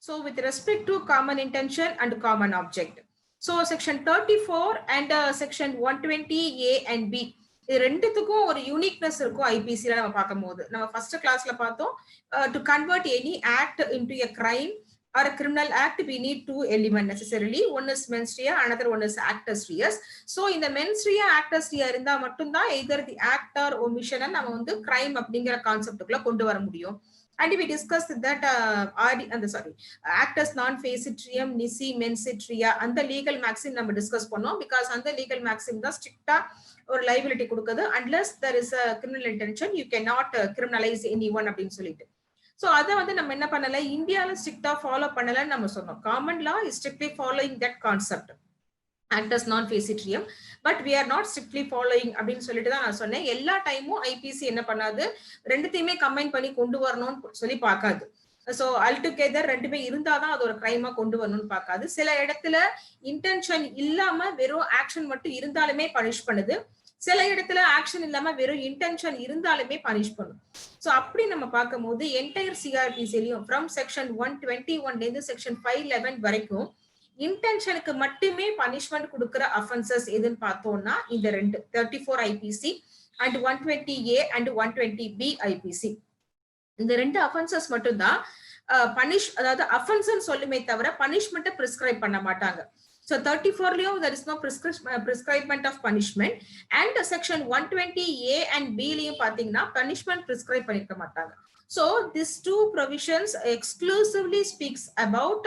So with respect to common intention and common object. So section 34 and section 120A and B. இது ரெண்டுத்துக்கும் ஒரு uniqueness இருக்கும் ஐபிசில நம்ம பார்க்கும்போது. நம்ம ஃபர்ஸ்ட் கிளாஸ்ல பார்த்தோம் to convert any act into a crime or a criminal act, we need two elements necessarily. One is mens rea, another one is actus reus. So in the mens rea actus rea இருந்தா மட்டும் தான் either the act or omission நம்ம வந்து crime அப்படிங்கிற கான்செப்ட்டுக்குள்ள கொண்டு வர முடியும். And we discussed that actus non facit reum nisi mens rea அந்த legal maxim நம்ம டிஸ்கஸ் பண்ணோம். because அந்த legal maxim தான் ஸ்ட்ரிக்ட்டா ஒரு liability கொடுக்குது. unless there is a criminal intention you cannot criminalize anyone அப்படின்னு சொல்லிட்டு. So அதை வந்து நம்ம என்ன பண்ணல, இந்தியால ஸ்ட்ரிக்ட்டா ஃபாலோ பண்ணலன்னு நம்ம சொன்னோம். Common law is strictly following that concept actus non facit reum, but we are not strictly following அப்படின்னு சொல்லிட்டு தான் நான் சொன்னேன். எல்லா டைமும் ஐபிசி என்ன பண்ணாது, ரெண்டுத்தையுமே கம்பைன் பண்ணி கொண்டு வரணும்னு சொல்லி பார்க்காது. ஸோ அல்டுகெதர் ரெண்டுமே இருந்தாதான் அது ஒரு கிரைமா கொண்டு வரணும்னு பார்க்காது. சில இடத்துல இன்டென்ஷன் இல்லாம வெறும் ஆக்ஷன் மட்டும் இருந்தாலுமே பனிஷ் பண்ணுது. சில இடத்துல ஆக்ஷன் இல்லாம வெறும் இன்டென்ஷன் இருந்தாலுமே பனிஷ் பண்ணும். சோ அப்படி நம்ம பார்க்கும்போது என்டையர் சிஆர்பிசிலையும் ஃப்ரம் செக்ஷன் 121 இருந்து செக்ஷன் 511 வரைக்கும் இன்டென்ஷனுக்கு மட்டுமே பனிஷ்மெண்ட் கொடுக்கிற அஃபென்சஸ் எதுன்னு பார்த்தோம்னா இந்த ரெண்டு 34 IBC and 120A and 120B IBC. இந்த ரெண்டு அஃபென்சஸ் மட்டும் தான் அதாவது அஃபென்ஸ் சொல்லுமே தவிர பனிஷ்மெண்ட்டை பிரிஸ்கிரைப் பண்ண மாட்டாங்க. So 34லயும் there is no prescribement of punishment, and section 120A and B லயும் பாத்தீங்கன்னா punishment prescribe பண்ணிருக்க மாட்டாங்க. So these two provisions exclusively speaks about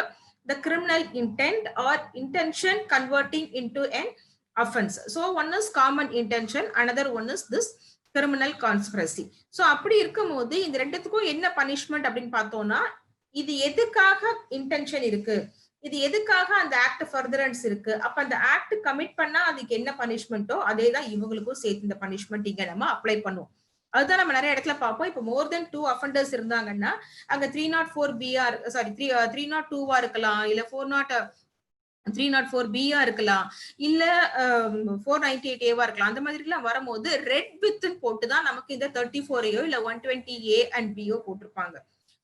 the criminal intent or intention converting into an offense. So one is common intention, another one is this criminal conspiracy. So அப்படி இருக்கும்போது இந்த ரெண்டுத்துக்கும் என்ன punishment அப்படின்னு பார்த்தோம்னா, இது எதுக்காக இன்டென்ஷன் இருக்கு, இது எதுக்காக அந்த ஆக்ட் ஃபர்தரன்ஸ் இருக்கு, அப்ப அந்த ஆக்ட் கமிட் பண்ணா அதுக்கு என்ன பனிஷ்மெண்டோ அதே தான் இவங்களுக்கும் சேர்த்து இந்த பனிஷ்மெண்ட் இங்க நம்ம அப்ளை பண்ணுவோம். அதுதான் நம்ம நிறைய இடத்துல பார்ப்போம். இப்போ மோர் தென் 2 அஃபெண்டர்ஸ் இருந்தாங்கன்னா அங்க 304BR 302 இருக்கலாம், இல்ல 304B இருக்கலாம், இல்ல 498A இருக்கலாம். அந்த மாதிரி எல்லாம் வரும்போது ரெட் வித் போட்டு தான் நமக்கு இந்த 34ஐயோ இல்ல 120A and Bயோ போட்டிருப்பாங்க.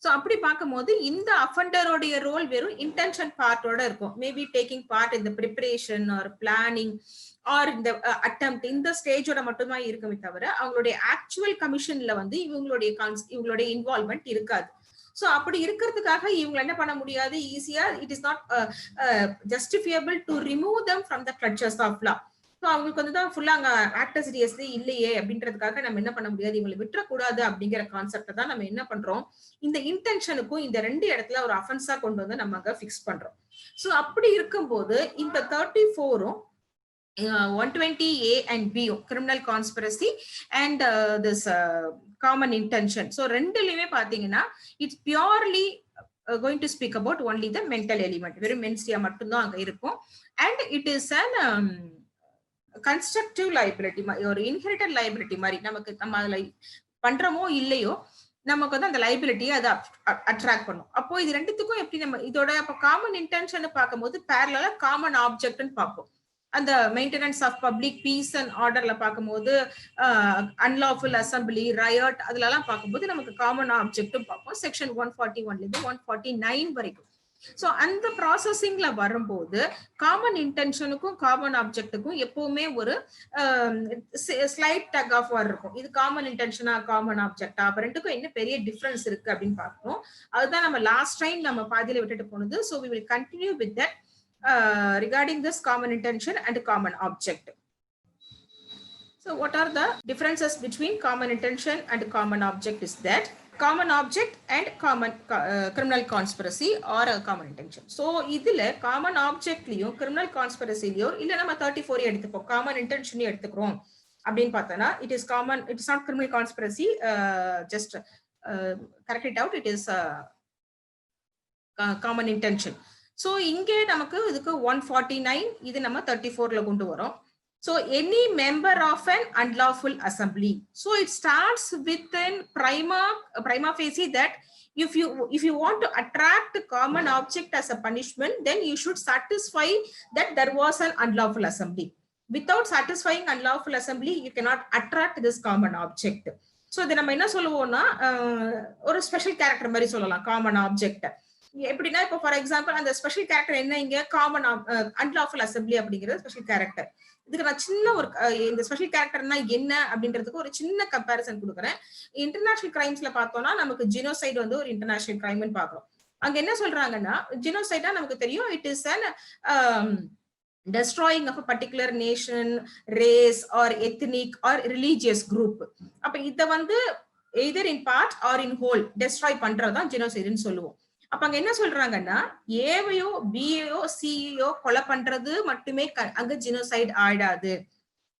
சோ அப்படி பார்க்கும்போது இந்த அஃபெண்டரோடைய ரோல் வெறும் இன்டென்ஷன் பார்ட்டோட இருக்கும். மேபி டேக்கிங் பார்ட் இந்த ப்ரிப்பரேஷன் ஆர் பிளானிங் ஆர் இந்த அட்டெம்ப்ட் இந்த ஸ்டேஜோட மட்டும்தான் இருக்குமே தவிர அவங்களுடைய ஆக்சுவல் கமிஷன்ல வந்து இவங்களுடைய இன்வால்வ்மெண்ட் இருக்காது. சோ அப்படி இருக்கிறதுக்காக இவங்க என்ன பண்ண முடியாது, ஈஸியா it is not justifiable to remove them from the clutches of law. So அவங்களுக்கு வந்து தான் ஃபுல்லா அங்க ஆக்டஸ் ரியஸ்லி இல்லையே அப்படின்றதுக்காக நம்ம என்ன பண்ண முடியாது, இவங்களை விட்டுறக்கூடாது அப்படிங்கிற கான்செப்டை தான் நம்ம என்ன பண்றோம், இந்த இன்டென்ஷனுக்கும் இந்த ரெண்டு இடத்துல ஒரு அஃபென்ஸா கொண்டு வந்து நம்ம அங்க ஃபிக்ஸ் பண்றோம். ஸோ அப்படி இருக்கும்போது இந்த 34ம் 120A and B criminal conspiracy and this common intention. So ரெண்டுலயுமே பாத்தீங்கன்னா it's purely going to speak about only the mental element. வெறும் மென்ஸ்டியா மட்டும்தான் அங்க இருக்கும். And it is an constructive liability, ஒரு இன்ஹெரிட்டட் லைபிலிட்டி மாதிரி நம்ம அதுல பண்றோமோ இல்லையோ நமக்கு வந்து அந்த லைபிலிட்டியை அதை அட்ராக்ட் பண்ணும். அப்போ இது ரெண்டுத்துக்கும் எப்படி நம்ம இதோட அப்ப காமன் இன்டென்ஷன் பார்க்கும்போது பேரலா காமன் ஆப்ஜெக்ட்னு பார்ப்போம். அந்த maintenance of public peace and ஆர்டர்ல பார்க்கும்போது அன்லாஃபுல் அசம்பிளி ரயட் அதுல எல்லாம் பார்க்கும்போது நமக்கு காமன் ஆப்ஜெக்டும் பார்ப்போம். செக்ஷன் 141 இருந்து 149 வரைக்கும். சோ அந்த ப்ராசஸிங்ல வரும்போது காமன் இன்டென்ஷனுக்கும் காமன் ஆப்ஜெக்டுக்கும் எப்பவுமே ஒரு ஸ்லைட் டக் ஆஃப் வார் இருக்கும். இது காமன் இன்டென்ஷனா காமன் ஆப்ஜெக்டா, அப்ப ரெண்டுக்கும் என்ன பெரிய டிஃபரன்ஸ் இருக்கு அப்படின்னு பார்க்கணும். அதுதான் நம்ம லாஸ்ட் டைம் நம்ம பாதியில விட்டுட்டு போனது. So we will continue with that regarding this common intention and common object. So what are the differences between common intention and common object is that common object and common criminal conspiracy or common intention. So இதுல common object லயும் criminal conspiracy லயும் இல்ல நம்ம 34 எடுத்துப்போம், common intention எடுத்துக்கிறோம் அப்படின்னு பார்த்தோம்னா it is common, it is not criminal conspiracy, just correct it out, it is common intention. So இங்கே நமக்கு இதுக்கு 149 இது நம்ம 34ல கொண்டு வரோம். So any member of an unlawful assembly. So it starts with an prima facie that if you want to attract common object as a punishment, then you should satisfy that there was an unlawful assembly. Without satisfying unlawful assembly, you cannot attract this common object. So இதை நம்ம என்ன சொல்லுவோம்னா ஒரு special character மாதிரி சொல்லலாம் common object. எப்படின்னா இப்போ for example அந்த ஸ்பெஷல் கேரக்டர் என்ன இங்க காமன் அன்லாஃபுல் அசம்பிளி அப்படிங்கிறது ஸ்பெஷல் கேரக்டர். இதுக்கு நான் சின்ன ஒரு இந்த ஸ்பெஷல் கேரக்டர்னா என்ன அப்படின்றதுக்கு ஒரு சின்ன கம்பேரிசன் கொடுக்குறேன். இன்டர்நேஷனல் கிரைம்ஸ்ல பார்த்தோம்னா நமக்கு ஜினோசைடு வந்து ஒரு இன்டர்நேஷனல் கிரைம்னு பாக்குறோம். அங்க என்ன சொல்றாங்கன்னா ஜினோசைடா நமக்கு தெரியும் it is an destroying of a particular nation, race or ethnic or religious group. அப்ப இத வந்து either in part or in whole destroy பண்றதுதான் ஜெனோசைடுன்னு சொல்லுவோம். அப்ப அங்க என்ன சொல்றாங்கன்னா ஏவையோ பியோ சியோ கொலை பண்றது மட்டுமே அங்க ஜெனோசைடு ஆயிடாது.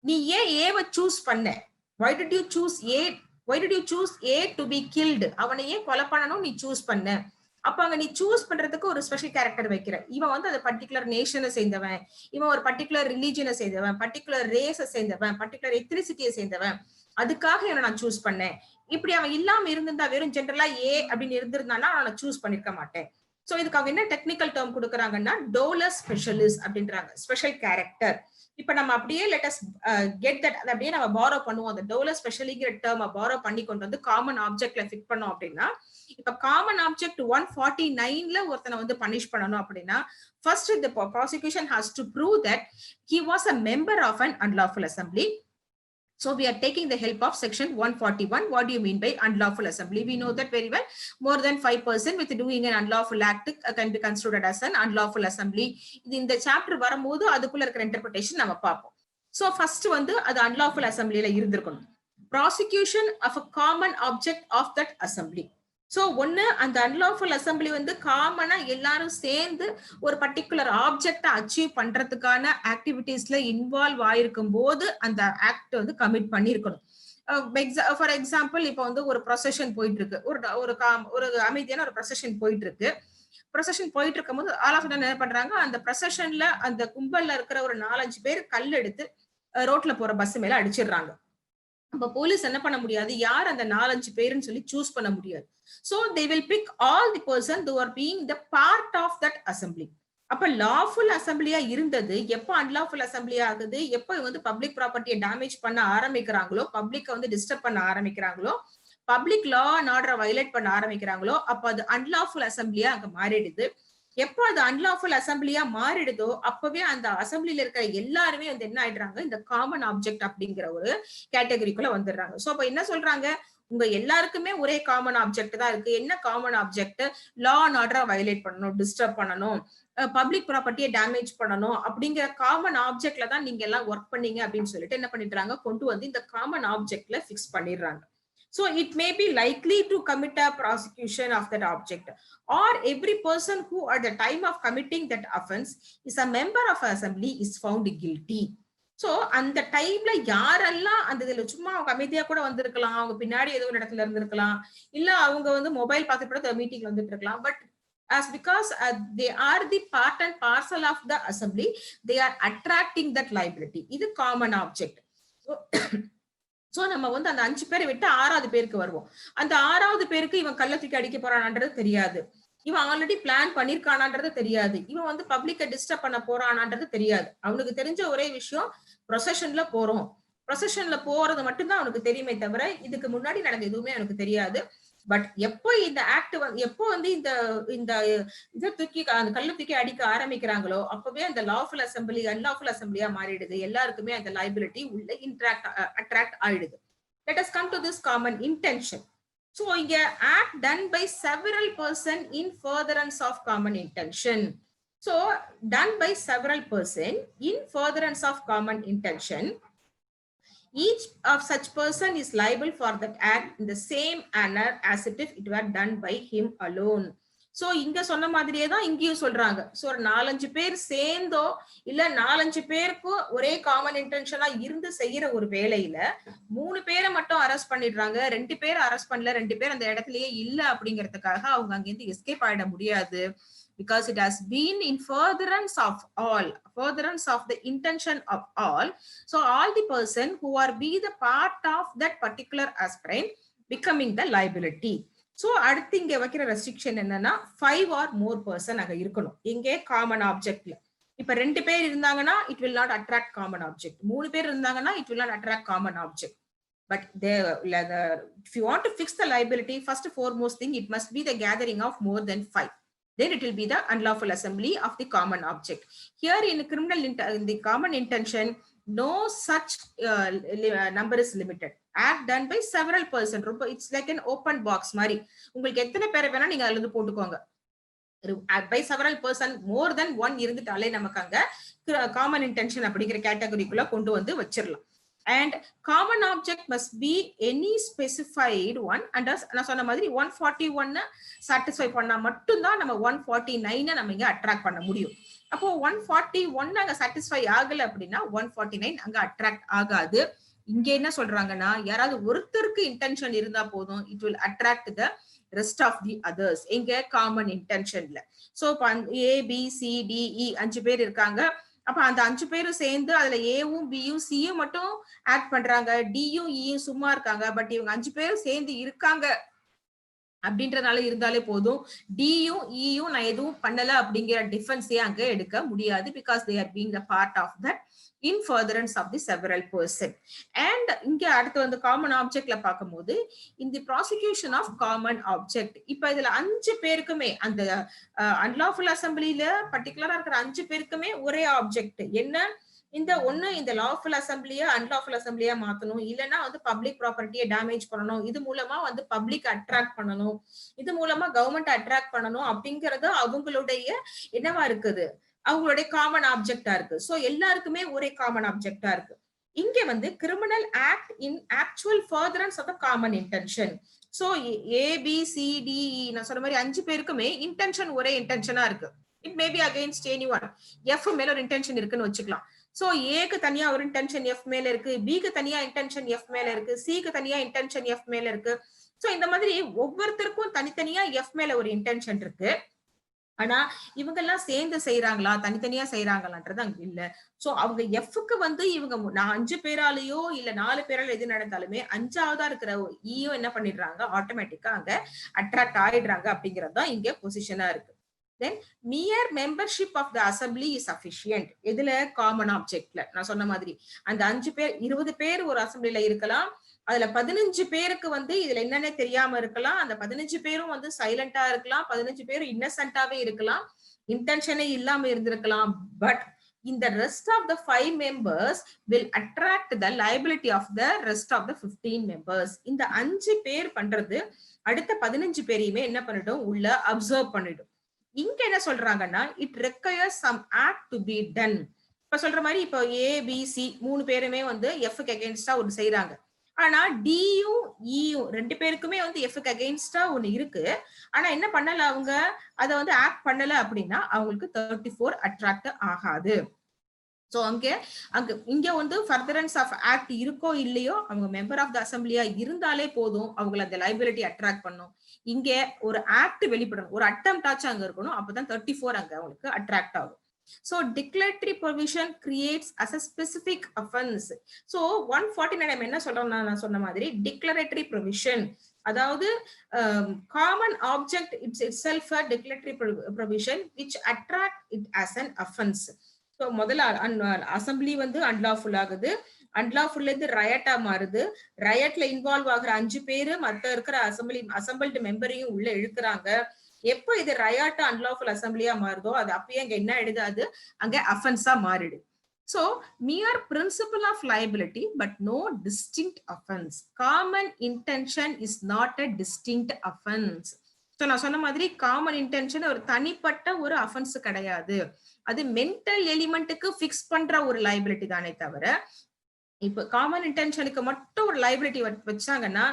நீ ஏன் ஏவை சூஸ் பண்ண? why did you choose A to be killed? அவனை ஏன் கொலை பண்ணணும் நீ சூஸ் பண்ண? அப்ப அங்க நீ சூஸ் பண்றதுக்கு ஒரு ஸ்பெஷல் கேரக்டர் வைக்கிற. இவன் வந்து அந்த பர்டிகுலர் நேஷனை சேர்ந்தவன், இவன் ஒரு பர்டிகுலர் ரிலீஜனை சேர்ந்தவன், பர்டிகுலர் ரேஸை சேர்ந்தவன், பர்டிகுலர் எத்னிசிட்டியை சேர்ந்தவன், அதுக்காக இவனை நான் சூஸ் பண்ணேன். இப்படி அவன் இல்லாம இருந்திருந்தா வெறும் ஜென்ரலா ஏ அப்படின்னு இருந்திருந்தானா அவனை சூஸ் பண்ணிருக்க மாட்டேன். சோ இதுக்கு அவங்க என்ன டெக்னிக்கல் டேர்ம் கொடுக்குறாங்கன்னா டோலர் ஸ்பெஷலிஸ்ட் அப்படின்றாங்க, ஸ்பெஷல் கேரக்டர். இப்ப நம்ம அப்படியே லெட் அஸ் கெட் தட், அதை அப்படியே நம்ம பாரோ பண்ணுவோம். அந்த டோலர் ஸ்பெஷலிங்கிற டேர்மை பாரோ பண்ணி கொண்டு வந்து காமன் ஆப்ஜெக்ட்ல ஃபிட் பண்ணோம் அப்படின்னா, இப்ப காமன் ஆப்ஜெக்ட் 149ல ஒருத்தனை வந்து பனிஷ் பண்ணணும் அப்படின்னா first the prosecution has to prove that he was a member of an unlawful assembly. So we are taking the help of section 141. What do you mean by unlawful assembly? We know that very well. More than 5% with doing an unlawful act can be considered as an unlawful assembly. In the chapter வரும்போது அதுக்குள்ள இருக்கிற interpretation நம்ம பார்ப்போம். So first வந்து அது unlawful assemblyல இருந்திருக்கணும். Prosecution of a common object of that assembly. So ஒண்ணு அந்த அன்லாஃபுல் அசம்பிளி வந்து காமனா எல்லாரும் சேர்ந்து ஒரு பர்டிகுலர் ஆப்ஜெக்ட அச்சீவ் பண்றதுக்கான ஆக்டிவிட்டீஸ்ல இன்வால்வ் ஆயிருக்கும் போது அந்த ஆக்ட் வந்து கமிட் பண்ணிருக்கணும். ஃபார் எக்ஸாம்பிள் இப்ப வந்து ஒரு ப்ரொசஷன் போயிட்டு இருக்கு, ஒரு அமைதியான ஒரு ப்ரொசஷன் போயிட்டு இருக்கு. ப்ரொசஷன் போயிட்டு இருக்கும் போது ஆல் ஆஃப் என்ன பண்றாங்க, அந்த ப்ரொசஷன்ல அந்த கும்பல்ல இருக்கிற ஒரு 4-5 பேர் கல் எடுத்து ரோட்ல போற பஸ் மேல அடிச்சிடுறாங்க. அப்ப போலீஸ் என்ன பண்ண முடியாது, யார் அந்த 4-5 பேருன்னு சொல்லி சூஸ் பண்ண முடியாது. So they will pick all the person who are being the part of that assembly. அப்ப லாஃபுல் அசம்பிளியா இருந்தது எப்ப அன்லாஃபுல் அசம்பிளி ஆகுது, எப்ப வந்து பப்ளிக் ப்ராப்பர்ட்டியை டேமேஜ் பண்ண ஆரம்பிக்கிறாங்களோ, பப்ளிக்க வந்து டிஸ்டர்ப் பண்ண ஆரம்பிக்கிறாங்களோ, பப்ளிக் லா அண்ட் ஆர்டரை வயலேட் பண்ண ஆரம்பிக்கிறாங்களோ, அப்ப அது அன்லாஃபுல் அசம்பிளியா அங்க மாறிடுது. எப்ப அது அன்லாஃபுல் அசம்பிளியா மாறிடுதோ அப்பவே அந்த அசம்பிளில இருக்கிற எல்லாருமே வந்து என்ன ஆயிடுறாங்க, இந்த காமன் ஆப்ஜெக்ட் அப்படிங்கிற ஒரு கேட்டகரிக்குள்ள வந்துடுறாங்க. சோ அப்ப என்ன சொல்றாங்க, உங்க எல்லாருக்குமே ஒரே காமன் ஆப்ஜெக்ட் தான் இருக்கு. என்ன காமன் ஆப்ஜெக்ட்? லா அண்ட் ஆர்டரை வயலேட் பண்ணணும், டிஸ்டர்ப் பண்ணணும், பப்ளிக் ப்ராப்பர்ட்டியை டேமேஜ் பண்ணணும் அப்படிங்கிற காமன் ஆப்ஜெக்ட்ல தான் நீங்க எல்லாம் ஒர்க் பண்ணீங்க அப்படின்னு சொல்லிட்டு என்ன பண்ணிடுறாங்க, கொண்டு வந்து இந்த காமன் ஆப்ஜெக்ட்ல பிக்ஸ் பண்ணிடுறாங்க. So it may be likely to commit a prosecution of that object, or every person who at the time of committing that offense is a member of assembly is found guilty. So அந்த டைம்ல யாரெல்லாம் அந்த இதுல சும்மா அவங்க அமைதியா கூட வந்திருக்கலாம், அவங்க பின்னாடி ஏதோ ஒரு இடத்துல இருந்திருக்கலாம், இல்ல அவங்க வந்து மொபைல் பார்த்துட்டு மீட்டிங்ல வந்துட்டு இருக்கலாம். But as because they are the part and parcel of the assembly, they are attracting that liability. இது common object. சோ நம்ம வந்து அந்த 5 பேரை விட்டு 6வது பேருக்கு வருவோம். அந்த 6வது பேருக்கு இவன் கள்ளத்துக்கு அடிக்க போறானான்றது தெரியாது, இவன் ஆல்ரெடி பிளான் பண்ணிருக்கானான்றது தெரியாது, இவன் வந்து பப்ளிக்க டிஸ்டர்ப் பண்ண போறானான்றது தெரியாது. அவனுக்கு தெரிஞ்ச ஒரே விஷயம் ப்ரொசஷன்ல போறோம், ப்ரொசஷன்ல போறது மட்டும்தான் அவனுக்கு தெரியுமே தவிர இதுக்கு முன்னாடி நடந்த எதுவுமே அவனுக்கு தெரியாது. பட் எப்போ இந்த ஆக்ட் எப்போ வந்து இந்த இதை தூக்கி அந்த கல்ல தூக்கி அடிக்க ஆரம்பிக்கிறாங்களோ அப்பவே அந்த லாஃபுல் அசம்பிளி அன்லாஃபுல் அசம்பிளியா மாறிடுது. எல்லாருக்குமே அந்த லைபிலிட்டி உள்ள அட்ராக்ட் ஆயிடுது. Let us come to this common intention. So இங்க act done by several person in furtherance of common intention. So done by several person in furtherance of common intention. Each of such person is liable for that act in the same manner as if it were done by him alone. So இங்க சொன்ன மாதிரியே தான் இங்கேயும் சொல்றாங்க. So ஒரு 4-5 பேர் சேர்ந்தோ இல்ல 4-5 பேருக்கும் ஒரே காமன் இன்டென்ஷனா இருந்து செய்யற ஒரு வேலையில 3 பேரை மட்டும் அரெஸ்ட் பண்ணிடுறாங்க, 2 பேரை அரெஸ்ட் பண்ணல, 2 பேர் அந்த இடத்துலயே இல்ல அப்படிங்கறதுக்காக அவங்க அங்கிருந்து எஸ்கேப் ஆயிட முடியாது. Because it has been in furtherance of the intention of all. So all the person who are be the part of that particular aspirant becoming the liability. So அடுத்து இங்க வைக்கிற ரெஸ்ட்ரிக்ஷன் என்னன்னா 5 or more person அங்க இருக்கணும். இங்கே common ஆப்ஜெக்ட்ல இப்ப 2 பேர் இருந்தாங்கன்னா it will not attract common object, 3 பேர் இருந்தாங்கன்னா it will not attract common object. But if you want to fix the liability, first foremost thing, it must be the gathering of more than 5. then it will be the unlawful assembly of the common object. Here in in the common intention, no such number is limited. Act done by several persons. It's like an open box mari. உங்களுக்கு எத்தனை பேரை வேணா நீங்க அதுல இருந்து போட்டுக்கோங்க. by several person, more than one இருந்துட்டாலே நமக்கு அங்க காமன் இன்டென்ஷன் அப்படிங்கிற கேட்டகரிக்குள்ள கொண்டு வந்து வச்சிரலாம். And common object must be any specified one. And நான் சொன்ன மாதிரி 141 satisfy பண்ணா மட்டும்தான் நம்ம 149 நம்ம இங்க அட்ராக்ட் பண்ண முடியும். அப்போ 141 அங்க satisfy ஆகல அப்படின்னா 149 அங்க அட்ராக்ட் ஆகாது. இங்க என்ன சொல்றாங்கன்னா, யாராவது ஒருத்தருக்கு இன்டென்ஷன் இருந்தா போதும், it will attract the rest of the others. இங்க காமன் இன்டென்ஷன்ல. So A B C D E 5 பேர் இருக்காங்க. அப்ப அந்த 5 பேரும் சேர்ந்து அதுல ஏவும் பியும் சியும் மட்டும் ஆக்ட் பண்றாங்க, டியும் ஈயும் சும்மா இருக்காங்க. பட் இவங்க 5 பேரும் சேர்ந்து இருக்காங்க அப்படின்றதுனால இருந்தாலே போதும், டியும் ஈயும் நான் எதுவும் பண்ணல அப்படிங்கிற டிஃபென்ஸே அங்க எடுக்க முடியாது. Because they are being the part of that in furtherance of the several person. And இங்க அடுத்து வந்து காமன் ஆப்ஜெக்ட்ல பார்க்கும்போது in the prosecution of common object, இப்ப இதுல 5 பேருக்குமே அந்த unlawful assemblyல பர்టిక్యులரா இருக்கிற 5 பேருக்குமே ஒரே ஆப்ஜெக்ட் என்ன, இந்த ஒண்ணு இந்த லாஃபுல் அசம்பிளியா அன்லாஃபுல் அசம்பிளியா மாத்தணும், இல்லைன்னா வந்து பப்ளிக் ப்ராப்பர்ட்டியை டேமேஜ் பண்ணணும், இது மூலமா வந்து பப்ளிக் அட்ராக்ட் பண்ணணும், இது மூலமா கவர்மெண்ட் அட்ராக்ட் பண்ணணும் அப்படிங்கறது அவங்களுடைய என்னவா இருக்குது, அவங்களுடைய காமன் ஆப்ஜெக்டா இருக்கு. சோ எல்லாருக்குமே ஒரே காமன் ஆப்ஜெக்டா இருக்கு. இங்க வந்து criminal act in actual furtherance of the common intention. So A B C D நான் சொன்ன மாதிரி 5 பேருக்குமே இன்டென்ஷன் ஒரே இன்டென்ஷனா இருக்கு. It may be against anyone. F மேல ஒரு இன்டென்ஷன் இருக்குன்னு வச்சுக்கலாம். சோ ஏக்கு தனியா ஒரு இன்டென்ஷன் எஃப் மேல இருக்கு, பிக்கு தனியா இன்டென்ஷன் எஃப் மேல இருக்கு, சிக்கு தனியா இன்டென்ஷன் எஃப் மேல இருக்கு. சோ இந்த மாதிரி ஒவ்வொருத்தருக்கும் தனித்தனியா எஃப் மேல ஒரு இன்டென்ஷன் இருக்கு. ஆனா இவங்க எல்லாம் சேர்ந்து செய்யறாங்களா தனித்தனியா செய்யறாங்களான்றது அங்க இல்ல. சோ அவங்க எஃப்க்கு வந்து இவங்க 5 பேராலேயோ இல்ல 4 பேரால எது நடந்தாலுமே 5ஆவதா இருக்கிற ஈயோ என்ன பண்ணிடுறாங்க, ஆட்டோமேட்டிக்கா அங்க அட்ராக்ட் ஆயிடுறாங்க அப்படிங்கறதுதான் இங்க பொசிஷனா இருக்கு. Then mere membership of the assembly is sufficient. இதுல காமன் ஆப்ஜெக்ட்ல நான் சொன்ன மாதிரி அந்த 5 பேர் 20 பேர் ஒரு அசம்பிளில இருக்கலாம். அதுல 15 பேருக்கு வந்து இதுல என்னன்னே தெரியாம இருக்கலாம். அந்த 15 பேரும் வந்து சைலண்டா இருக்கலாம், 15 பேரும் இன்னசென்ட்டாவே இருக்கலாம், இன்டென்ஷனே இல்லாம இருந்திருக்கலாம். பட் இந்த rest of the 5 members will attract the liability of the rest of the 15 members. இந்த 5 பேர் பண்றது அடுத்த 15 பேரையுமே என்ன பண்ணிடும், உள்ள அப்சர்வ் பண்ணிடும். இங்க என்ன சொல்றாங்கன்னா, it requires some act to be done. இப்ப சொல்ற மாதிரி இப்போ ஏ பி சி 3 பேருமே வந்து எஃப்க்கு அகைன்ஸ்டா ஒன்று செய்யறாங்க. ஆனா டியும் ஈயும் 2 பேருக்குமே வந்து எஃப்க்கு அகைன்ஸ்டா ஒண்ணு இருக்கு. ஆனா என்ன பண்ணல, அவங்க அதை வந்து ஆக்ட் பண்ணல அப்படின்னா அவங்களுக்கு 34 அட்ராக்ட் ஆகாது. சோ இங்க வந்து ஃபர்தரன்ஸ் ஆஃப் ஆக்ட் இருக்கோ இல்லையோ, அவங்க மெம்பர் ஆஃப் த அசம்பிளியா இருந்தாலே போதும், அவங்களை அந்த லைபிலிட்டி அட்ராக்ட் பண்ணும். இங்க ஒரு ஆக்ட் வெளிப்படணும், ஒரு அட்டெம்ப்ட் ஆச்சு அங்க இருக்கணும், அப்பதான் 34 அங்க அவங்களுக்கு அட்ராக்ட் ஆகும். So declaratory provision creates as a specific offense. So 149 என்ன சொல்றோம்னா, நான் சொன்ன மாதிரி declaratory provision, அதாவது common object itself a declaratory provision which attract it as an offense. So முதல்ல அசம்பிளி வந்து அன்லாஃபுல் ஆகுது, அன்லாஃபுல்ல இருந்து ரயட்டா மாறுது, ரயட்ல இன்வால்வ் ஆகுற 5 பேரு மத்த இருக்கிற அசம்பிள்டு மெம்பரையும் உள்ள இழுக்கிறாங்க. எப்போ இது ரயாட்டா அன்லாஃபுல் அசம்பிளியா மாறுதோ அது அப்பயே அங்க என்ன ஆயிடுது, அங்க அஃபென்ஸா மாறிடு. So mere principle of liability but no distinct offense. Common intention is not a distinct offense. So நான் சொன்ன மாதிரி காமன் இன்டென்ஷன் ஒரு தனிப்பட்ட ஒரு அஃபென்ஸ் கிடையாது, அது மென்டல் எலிமெண்ட்டுக்கு ஃபிக்ஸ் பண்ற ஒரு லைபிலிட்டி தானே தவிர, இப்ப காமன் இன்டென்ஷனுக்கு மட்டும் ஒரு லைபிலிட்டி வச்சாங்கன்னா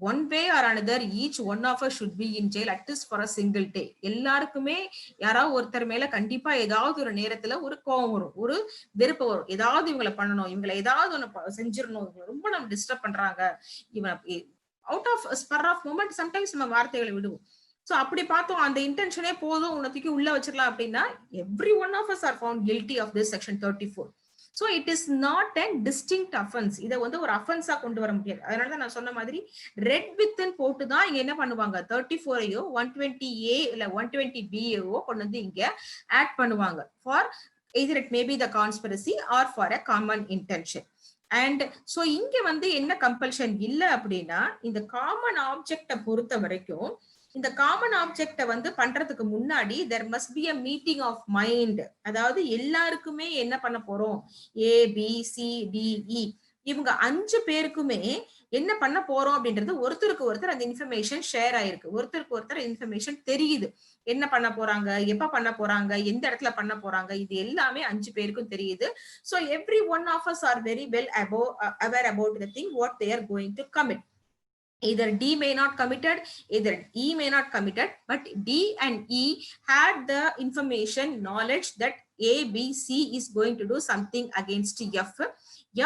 one way or another each one of us should be in jail at least for a single day. எல்லாருக்குமே யாராவது ஒருத்தர் மேல கண்டிப்பா ஏதாவது ஒரு நேரத்துல ஒரு கோவம் வரும், ஒரு வெறுப்பு வரும், ஏதாவது இவங்களை பண்ணணும், இவங்களை ஏதாவது ஒண்ணு செஞ்சிடணும், இவங்க ரொம்ப நம்ம டிஸ்டர்ப் பண்றாங்க, இவன் out of spur of moment sometimes நம்ம வார்த்தைகளை விடுவோம். சோ அப்படி பார்த்தோம், அந்த இன்டென்ஷனே போதும் உனக்கு உள்ள வச்சிடலாம் அப்படின்னா every one of us are found guilty of this section 34. So it is not a distinct offense. இதை வந்து ஒரு அஃபென்ஸா கொண்டு வர முடியாது. அதனாலதான் நான் சொன்ன மாதிரி ரெட் வித்ன்னு போட்டுதான் இங்க என்ன பண்ணுவாங்க, 34ஐயோ 120A இல்ல 120Bயோ கொண்டு வந்து இங்க ஆட் பண்ணுவாங்க for either it may be the conspiracy or for a common intention. And so இங்க வந்து என்ன கம்பல்ஷன் இல்ல அப்படின்னா, இந்த காமன் ஆப்ஜெக்ட பொறுத்த வரைக்கும் இந்த காமன் ஆப்ஜெக்ட வந்து பண்றதுக்கு முன்னாடி there must be a meeting of mind. அதாவது எல்லாருக்குமே என்ன பண்ண போறோம், ABCDE இவங்க 5 பேருக்குமே என்ன பண்ண போறோம் அப்படின்றது ஒருத்தருக்கு ஒருத்தர் அந்த இன்ஃபர்மேஷன் ஷேர் ஆயிருக்கு, ஒருத்தருக்கு ஒருத்தர் இன்ஃபர்மேஷன் தெரியுது. என்ன பண்ண போறாங்க, எப்ப பண்ண போறாங்க, எந்த இடத்துல பண்ண போறாங்க, இது எல்லாமே 5 பேருக்கும் தெரியுது. So every one of us are very well aware about the thing what they are going to commit. Either D may not committed, either E may not committed, but D and E had the information knowledge that A, B, C is going to do something against F.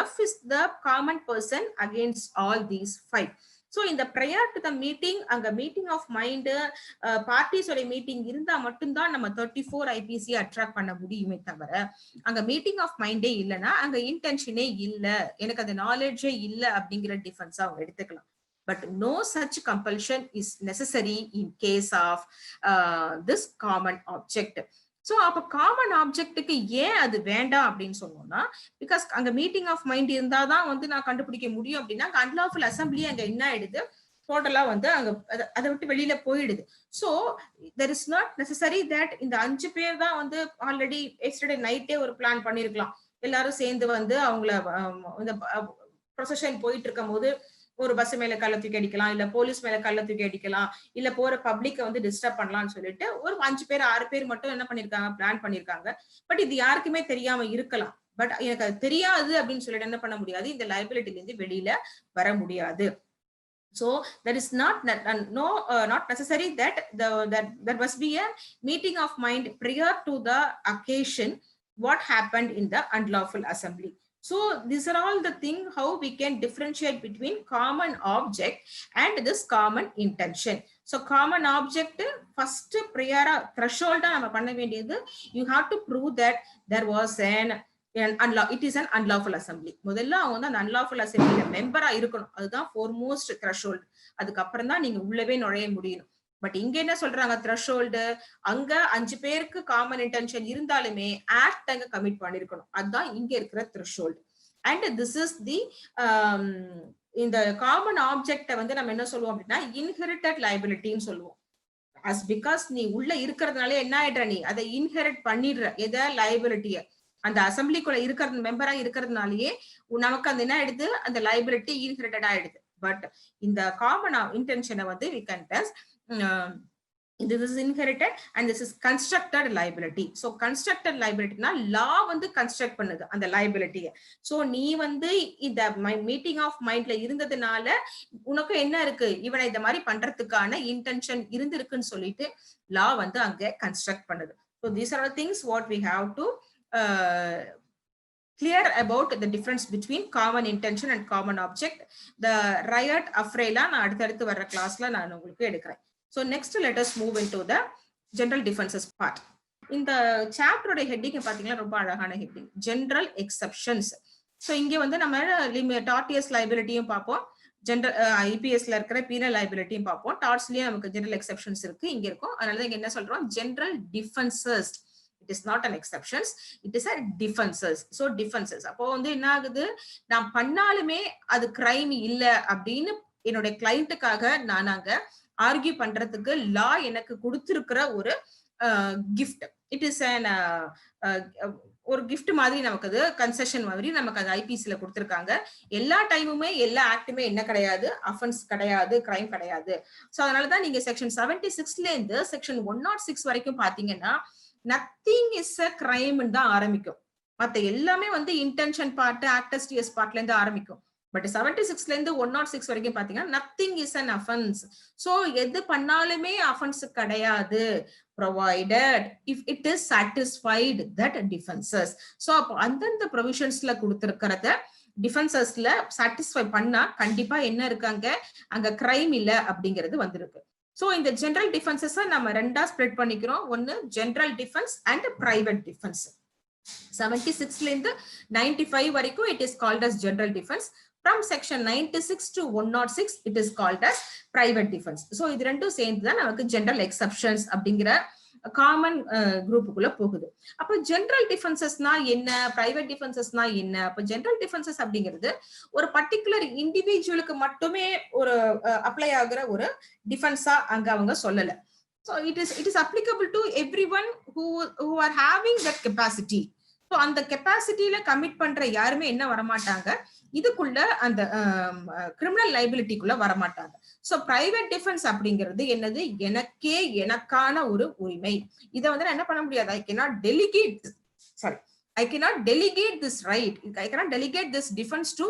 F is the common person against all these 5. So in the prior to the meeting, அங்க meeting of mind parties ஓட meeting இருந்தா மட்டும்தான் நம்ம 34 IPC attract பண்ண முடியுமே தவிர அங்க meeting of மைண்டே இல்லைன்னா அங்க இன்டென்ஷனே இல்ல, எனக்கு அந்த நாலேஜே இல்ல அப்படிங்கிற டிஃபென்ஸ் அவங்க எடுத்துக்கலாம். But no such compulsion is necessary in case of this common object. So அப்ப காமன் ஆப்ஜெக்ட்டுக்கு ஏன் அது வேண்டாம் அப்படின்னு சொன்னோம்னா, பிகாஸ் அங்க மீட்டிங் ஆஃப் மைண்ட் இருந்தாதான் வந்து நான் கண்டுபிடிக்க முடியும் அப்படின்னா அன்லாஃபுல் அசம்பிளி அங்க என்ன ஆயிடுது, டோட்டலா வந்து அங்க அதை விட்டு வெளியில போயிடுது. So there is not necessary that இந்த 5 பேர் தான் வந்து ஆல்ரெடி எஸ்டர்டே நைட்டே ஒரு பிளான் பண்ணிருக்கலாம், எல்லாரும் சேர்ந்து வந்து அவங்கள இந்த ப்ரொசஷன் போயிட்டு இருக்கும் போது ஒரு பஸ் மேல கல்ல தூக்கி அடிக்கலாம், இல்ல போலீஸ் மேல கல்ல தூக்கி அடிக்கலாம், இல்ல போற பப்ளிக்க வந்து டிஸ்டர்ப் பண்ணலாம்னு சொல்லிட்டு ஒரு 5 பேர் 6 பேர் மட்டும் என்ன பண்ணிருக்காங்க, பிளான் பண்ணிருக்காங்க. பட் இது யாருக்குமே தெரியாம இருக்கலாம். பட் எனக்கு அது தெரியாது அப்படின்னு சொல்லிட்டு என்ன பண்ண முடியாது, இந்த லைபிலிட்டில இருந்து வெளியில வர முடியாது. So there is not necessary that there must be a meeting of mind prior to the occasion what happened in the unlawful assembly. So these are all the things how we can differentiate between common object and this common intention. So common object first prior threshold நம்ம பண்ண வேண்டியது, you have to prove that there was it is an unlawful assembly. முதல்ல அவங்க வந்து அந்த unlawful assembly மெம்பரா இருக்கணும், அதுதான் foremost threshold. அதுக்கப்புறம் தான் நீங்க உள்ளவே நுழைய முடியும். பட் இங்க என்ன சொல்றாங்க, த்ரெஷோல்டு அங்க 5 பேருக்கு காமன் இன்டென்ஷன் இருந்தாலுமே ஆக்ட் அங்க கமிட் பண்ணிருக்கணும், அதுதான் இங்க இருக்கிற threshold. And this is the இந்த காமன் ஆப்ஜெக்ட வந்து நம்ம என்ன சொல்லுவோம் அப்படின்னா இன்ஹெரிட்டட் லைபிலிட்டின்னு சொல்லுவோம். அஸ் பிகாஸ் நீ உள்ள இருக்கிறதுனால என்ன ஆயிடுற, நீ அதை இன்ஹெரிட் பண்ணிடுற எதை, லைபிலிட்டிய. அந்த அசம்பிளிக்குள்ள இருக்கிறது மெம்பரா இருக்கிறதுனாலயே நமக்கு அந்த என்ன ஆயிடுது, அந்த லைபிலிட்டி இன்ஹெரிட்டட் ஆயிடுது. பட் இந்த காமன் இன்டென்ஷனை வந்து we can test this is inherited and this is constructed liability. So constructed liability na law வந்து construct பண்ணுது அந்த liability. So நீ வந்து இந்த meeting of mind ல இருந்ததுனால உனக்கு என்ன இருக்கு, இவனை இந்த மாதிரி பண்றதுக்கான இன்டென்ஷன் இருந்திருக்குன்னு சொல்லிட்டு law வந்து அங்க construct பண்ணுது. So these are the things what we have to clear about the difference between common intention and common object. The riot afraila நான் அடுத்தடுத்து வர்ற கிளாஸ்ல நான் உங்களுக்கு எடுக்கிறேன். So next let us move into the general defenses part. இந்த சாப்டரோட heading பாத்தீங்கன்னா ரொம்ப அழகான ஹெட்டிங், ஜெனரல் எக்ஸெப்ஷன்ஸ். ஸோ இங்க வந்து நம்ம டார்டியஸ் லைபிலிட்டியும் பார்ப்போம், ஜெனரல் ஐபிஎஸ்ல இருக்கிற பீனல் லைபிலிட்டியும் பார்ப்போம். டார்ட்ஸ்லயே நமக்கு ஜெனரல் எக்ஸெப்ஷன்ஸ் இருக்கு, இங்க இருக்கும். அதனால இங்க என்ன சொல்றோம், general defences. It is not an exceptions, it is a defenses. So defenses அப்போ வந்து என்ன ஆகுது, நான் பண்ணாலுமே அது கிரைம் இல்ல அப்படின்னு என்னோட கிளைண்ட்டுக்காக நான் அங்க ஆர்கியூ பண்றதுக்கு லா எனக்கு கொடுத்திருக்கிற ஒரு கிஃப்ட். இட் இஸ் ஒரு கிஃப்ட் மாதிரி நமக்கு அது கன்செஷன் மாதிரி நமக்கு அது ஐபிசில கொடுத்திருக்காங்க. எல்லா டைமுமே எல்லா ஆக்டுமே என்ன கிடையாது, அஃபென்ஸ் கிடையாது, கிரைம் கிடையாது. ஸோ அதனாலதான் நீங்க செக்ஷன் 76ல இருந்து செக்ஷன் 106 வரைக்கும் பாத்தீங்கன்னா நத்திங் இஸ் அ கிரைம் தான் ஆரம்பிக்கும். மத்த எல்லாமே வந்து இன்டென்ஷன் பார்ட், ஆக்டஸ்டியஸ் பார்ட்ல இருந்து ஆரம்பிக்கும். பட் 76ல இருந்து 106 வரைக்கும் பாத்தீங்கன்னா nothing is an offence. So எது பண்ணாலுமே அஃபென்ஸ் கிடையாது, provided if it is satisfied that defenses. So அப்போ அந்தந்த ப்ரொவிஷன்ஸ்ல கொடுத்திருக்கிறத டிஃபென்சஸ்ல சாட்டிஸ்ஃபை பண்ணா கண்டிப்பா என்ன இருக்காங்க, அங்க கிரைம் இல்ல அப்படிங்கிறது வந்திருக்கு. சோ இந்த ஜெனரல் டிஃபென்சஸ் நம்ம ரெண்டா ஸ்ப்ளிட் பண்ணிக்கிறோம். ஒன்னு general defence and private defence. 76ல இருந்து 95 வரைக்கும் it is called as general defense. From section 96 to 106 it is called as private defense. So இது ரெண்டும் சேர்ந்து தான் நமக்கு general exceptions அப்படிங்கிற காமன் குரூப்புக்குள்ள போகுது. அப்போ ஜெனரல் டிஃபென்சஸ்னா என்ன, பிரைவேட் டிஃபென்சஸ்னா என்ன? அப்போ ஜெனரல் டிஃபென்சஸ் அப்படிங்கிறது ஒரு பர்டிகுலர் இண்டிவிஜுவலுக்கு மட்டுமே ஒரு அப்ளை ஆகுற ஒரு டிஃபென்ஸா அங்க அவங்க சொல்லல. So it is applicable to everyone who are having that capacity. So அந்த கெப்பாசிட்டியில கமிட் பண்ற யாருமே என்ன வரமாட்டாங்க, இதுக்குள்ள அந்த கிரிமினல் லைபிலிட்டிக்குள்ள வரமாட்டாங்க. சோ பிரைவேட் டிஃபென்ஸ் அப்படிங்கிறது என்னது, எனக்கான ஒரு உரிமை. இதை வந்து நான் என்ன பண்ண முடியாது, I cannot delegate this right, I cannot delegate this defense to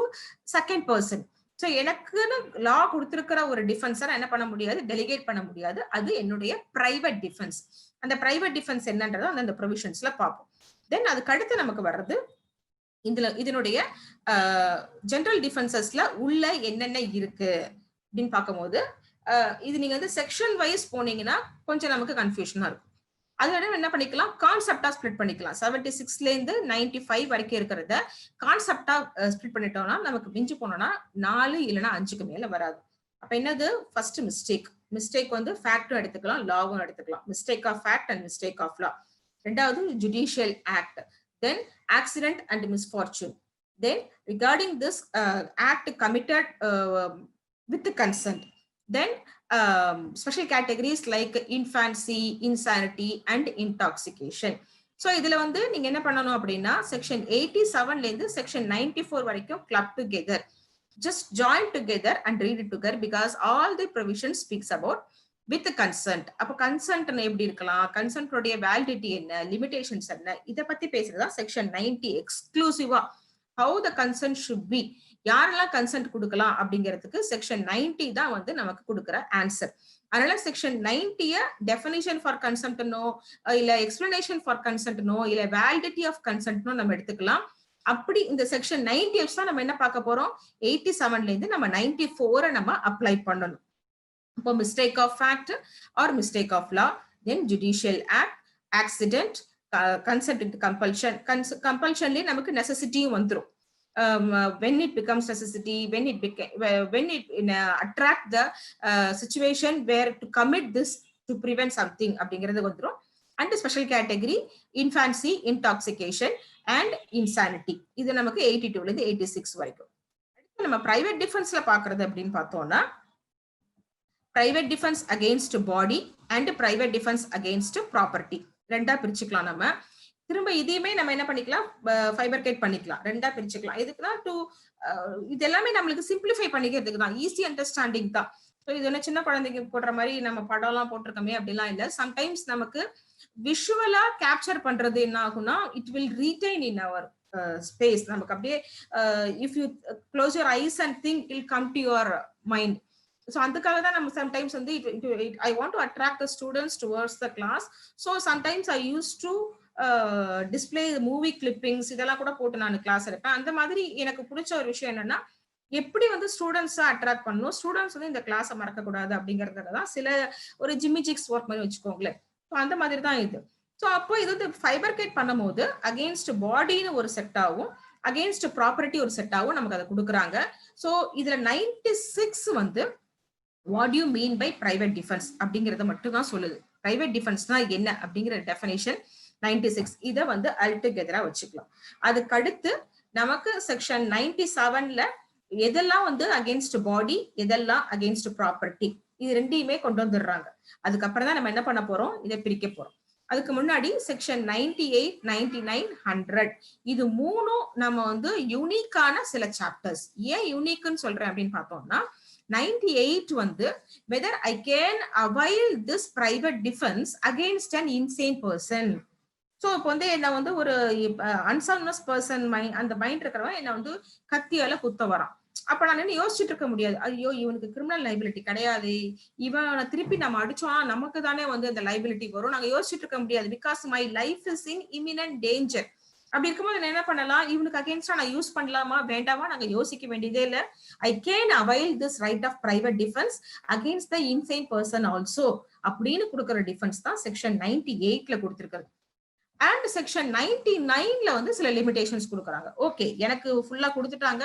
second person. So எனக்குன்னு லா கொடுத்திருக்கிற ஒரு டிஃபென்ஸை நான் என்ன பண்ண முடியாது, டெலிகேட் பண்ண முடியாது. அது என்னுடைய பிரைவேட் டிஃபென்ஸ். அந்த பிரைவேட் டிஃபென்ஸ் என்னன்றதை அந்த ப்ரொவிஷன்ஸ்ல பார்ப்போம். தென் அதுக்கு அடுத்து நமக்கு வர்றது இதனுடைய ஜெனரல் டிஃபென்சஸ்ல உள்ள என்னென்ன இருக்கு அப்படின்னு பார்க்கும்போது, இது நீங்க வந்து செக்ஷன் வைஸ் போனீங்கன்னா கொஞ்சம் நமக்கு கன்ஃபியூஷனா இருக்கும். அதோட என்ன பண்ணிக்கலாம், கான்செப்டா ஸ்பிளிட் பண்ணிக்கலாம். 76ல இருந்து 95 வரைக்கும் இருக்கிறத கான்செப்டா ஸ்பிளிட் பண்ணிட்டோம்னா நமக்கு மிஞ்சி போனோம்னா 4 இல்லைன்னா 5க்கு மேல வராது. அப்ப என்னது, ஃபர்ஸ்ட் மிஸ்டேக் வந்து ஃபேக்டும் எடுத்துக்கலாம், லாவும் எடுத்துக்கலாம். Mistake of fact and mistake of law. ரெண்டாவது judicial act, then accident and misfortune, then regarding this act committed with consent, then special categories like infancy, insanity and intoxication. So இதுல வந்து நீங்க என்ன பண்ணணும் அப்படின்னா, செக்ஷன் 87ல இருந்து செக்ஷன் 94 வரைக்கும் club together, just join together and read it together because all the provisions speaks about with consent. அப்ப consent எப்படி இருக்கலாம், consent உடைய validity என்ன, limitations என்ன, இத பத்தி பேசுறதா section 90 எக்ஸ்க்ளூசிவா. how the consent should be, யாரெல்லாம் கன்சென்ட் கொடுக்கலாம் அப்படிங்கிறதுக்கு செக்ஷன் 90 தான் வந்து நமக்கு கொடுக்குற ஆன்சர். அதனால செக்ஷன் 90 டெஃபினிஷன் ஃபார் கன்சென்ட்னோ இல்ல எக்ஸ்பிளனேஷன் ஃபார் கன்சென்ட்னோ இல்ல வேலிடிட்டி ஆஃப் கன்சென்ட்னோ நம்ம எடுத்துக்கலாம். அப்படி இந்த செக்ஷன் 90 தான் நம்ம என்ன பார்க்க போறோம், 87ல இருந்து நம்ம 94 நம்ம அப்ளை பண்ணணும். இப்போ mistake of fact or mistake of law, then judicial act, accident, consent with compulsion. கம்பல்ஷன்லயே நமக்கு நெசசிட்டியும் வந்துடும். When it becomes necessity, when it attract the situation where to commit this to prevent something அப்படிங்கிறது வந்துரும். and special category infancy, intoxication and insanity. இது நமக்கு 82ல இருந்து 86 வரைக்கும். அடுத்து நம்ம பிரைவேட் டிஃபென்ஸ்ல பாக்குறது அப்படின்னு பார்த்தோம்னா, private defence against body and private defence against property ரெண்டா பிரிச்சுக்கலாம். நம்ம திரும்ப இதையுமே நம்ம என்ன பண்ணிக்கலாம், ஃபைபர்கேட் பண்ணிக்கலாம், ரெண்டா பிரிச்சுக்கலாம். எதுக்குன்னா இது எல்லாமே நம்மளுக்கு சிம்பிளிஃபை பண்ணிக்கிறதுக்கு தான், ஈஸி அண்டர்ஸ்டாண்டிங் தான். ஸோ இது என்ன சின்ன குழந்தைங்க போடுற மாதிரி நம்ம படம் எல்லாம் போட்டிருக்கோமே அப்படிலாம் இல்லை. சம்டைம்ஸ் நமக்கு விஷுவலா கேப்சர் பண்றது என்ன ஆகும்னா, it will retain in our space. நமக்கு அப்படியே if you close your eyes and think it'll come to your mind. So அதுக்காக தான் நம்ம சம்டைம்ஸ் வந்து I want to attract the students towards the class. So sometimes I use to display movie clippings இதெல்லாம் கூட போட்டு நான் class எடுப்பேன். அந்த மாதிரி எனக்கு பிடிச்ச ஒரு விஷயம் என்னன்னா, எப்படி வந்து ஸ்டூடெண்ட்ஸை அட்ராக்ட் பண்ணணும், ஸ்டூடெண்ட்ஸ் வந்து இந்த கிளாஸை மறக்க கூடாது அப்படிங்கறதுல தான் சில ஒரு ஜிம்மிஜிக்ஸ் ஒர்க் மாதிரி வச்சுக்கோங்களேன். ஸோ அந்த மாதிரி தான் இது. ஸோ அப்போ இது வந்து ஃபைபர்கேட் பண்ணும் போது அகெயின்ஸ்ட் பாடின்னு ஒரு செட்டாகவும் அகெயின்ஸ்ட் ப்ராப்பர்ட்டி ஒரு செட்டாகவும் நமக்கு அதை கொடுக்குறாங்க. ஸோ இதுல 96 வந்து what you mean by private defence அப்படிங்கறத மட்டும் தான் சொல்லுது. பிரைவேட் டிஃபென்ஸ்னா என்ன அப்படிங்கிற டெஃபினேஷன் 96 இதை வந்து அல்டுகெதரா வச்சுக்கலாம். அதுக்கு அடுத்து நமக்கு செக்ஷன் 97ல எதெல்லாம் வந்து அகெயின்ஸ்ட் பாடி, எதெல்லாம் அகெயின்ஸ்ட் ப்ராப்பர்ட்டி, இது ரெண்டையுமே கொண்டு வந்துடுறாங்க. அதுக்கப்புறம் தான் நம்ம என்ன பண்ண போறோம், இதை பிரிக்க போறோம். அதுக்கு முன்னாடி செக்ஷன் 98, 99, 100 இது மூணும் நம்ம வந்து யூனிக்கான சில சாப்டர்ஸ். ஏன் யூனிக்னு சொல்றேன் அப்படின்னு பார்த்தோம்னா, 98 வந்து whether I can avail this private defense against an insane person. So இப்போ வந்து என்ன வந்து ஒரு அன்சால்னஸ் பர்சன் அந்த மைண்ட் இருக்கிறவன் என்ன வந்து கத்தியால குத்த வரான். அப்ப நான் என்ன யோசிச்சுட்டு இருக்க முடியாது, ஐயோ இவனுக்கு கிரிமினல் லைபிலிட்டி கிடையாது, இவனை திருப்பி நம்ம அடிச்சோம்னா நமக்கு தானே வந்து அந்த லைபிலிட்டி வரும், நாங்க யோசிச்சுட்டு இருக்க முடியாது. Because my life is in immanent danger. அப்படி இருக்கும்போது நான் என்ன பண்ணலாம், இவனுக்கு அகேன்ஸ்டா நான் யூஸ் பண்ணலாமா வேண்டாமா நாங்க யோசிக்க வேண்டியதே இல்லை. I can avail this right of private defence against the insane person also அப்படின்னு கொடுக்குற டிஃபென்ஸ் தான் செக்ஷன் 98ல கொடுத்திருக்கிறது. அண்ட் செக்ஷன் 99ல வந்து சில லிமிடேஷன்ஸ் கொடுக்குறாங்க. ஓகே, எனக்கு ஃபுல்லா கொடுத்துட்டாங்க,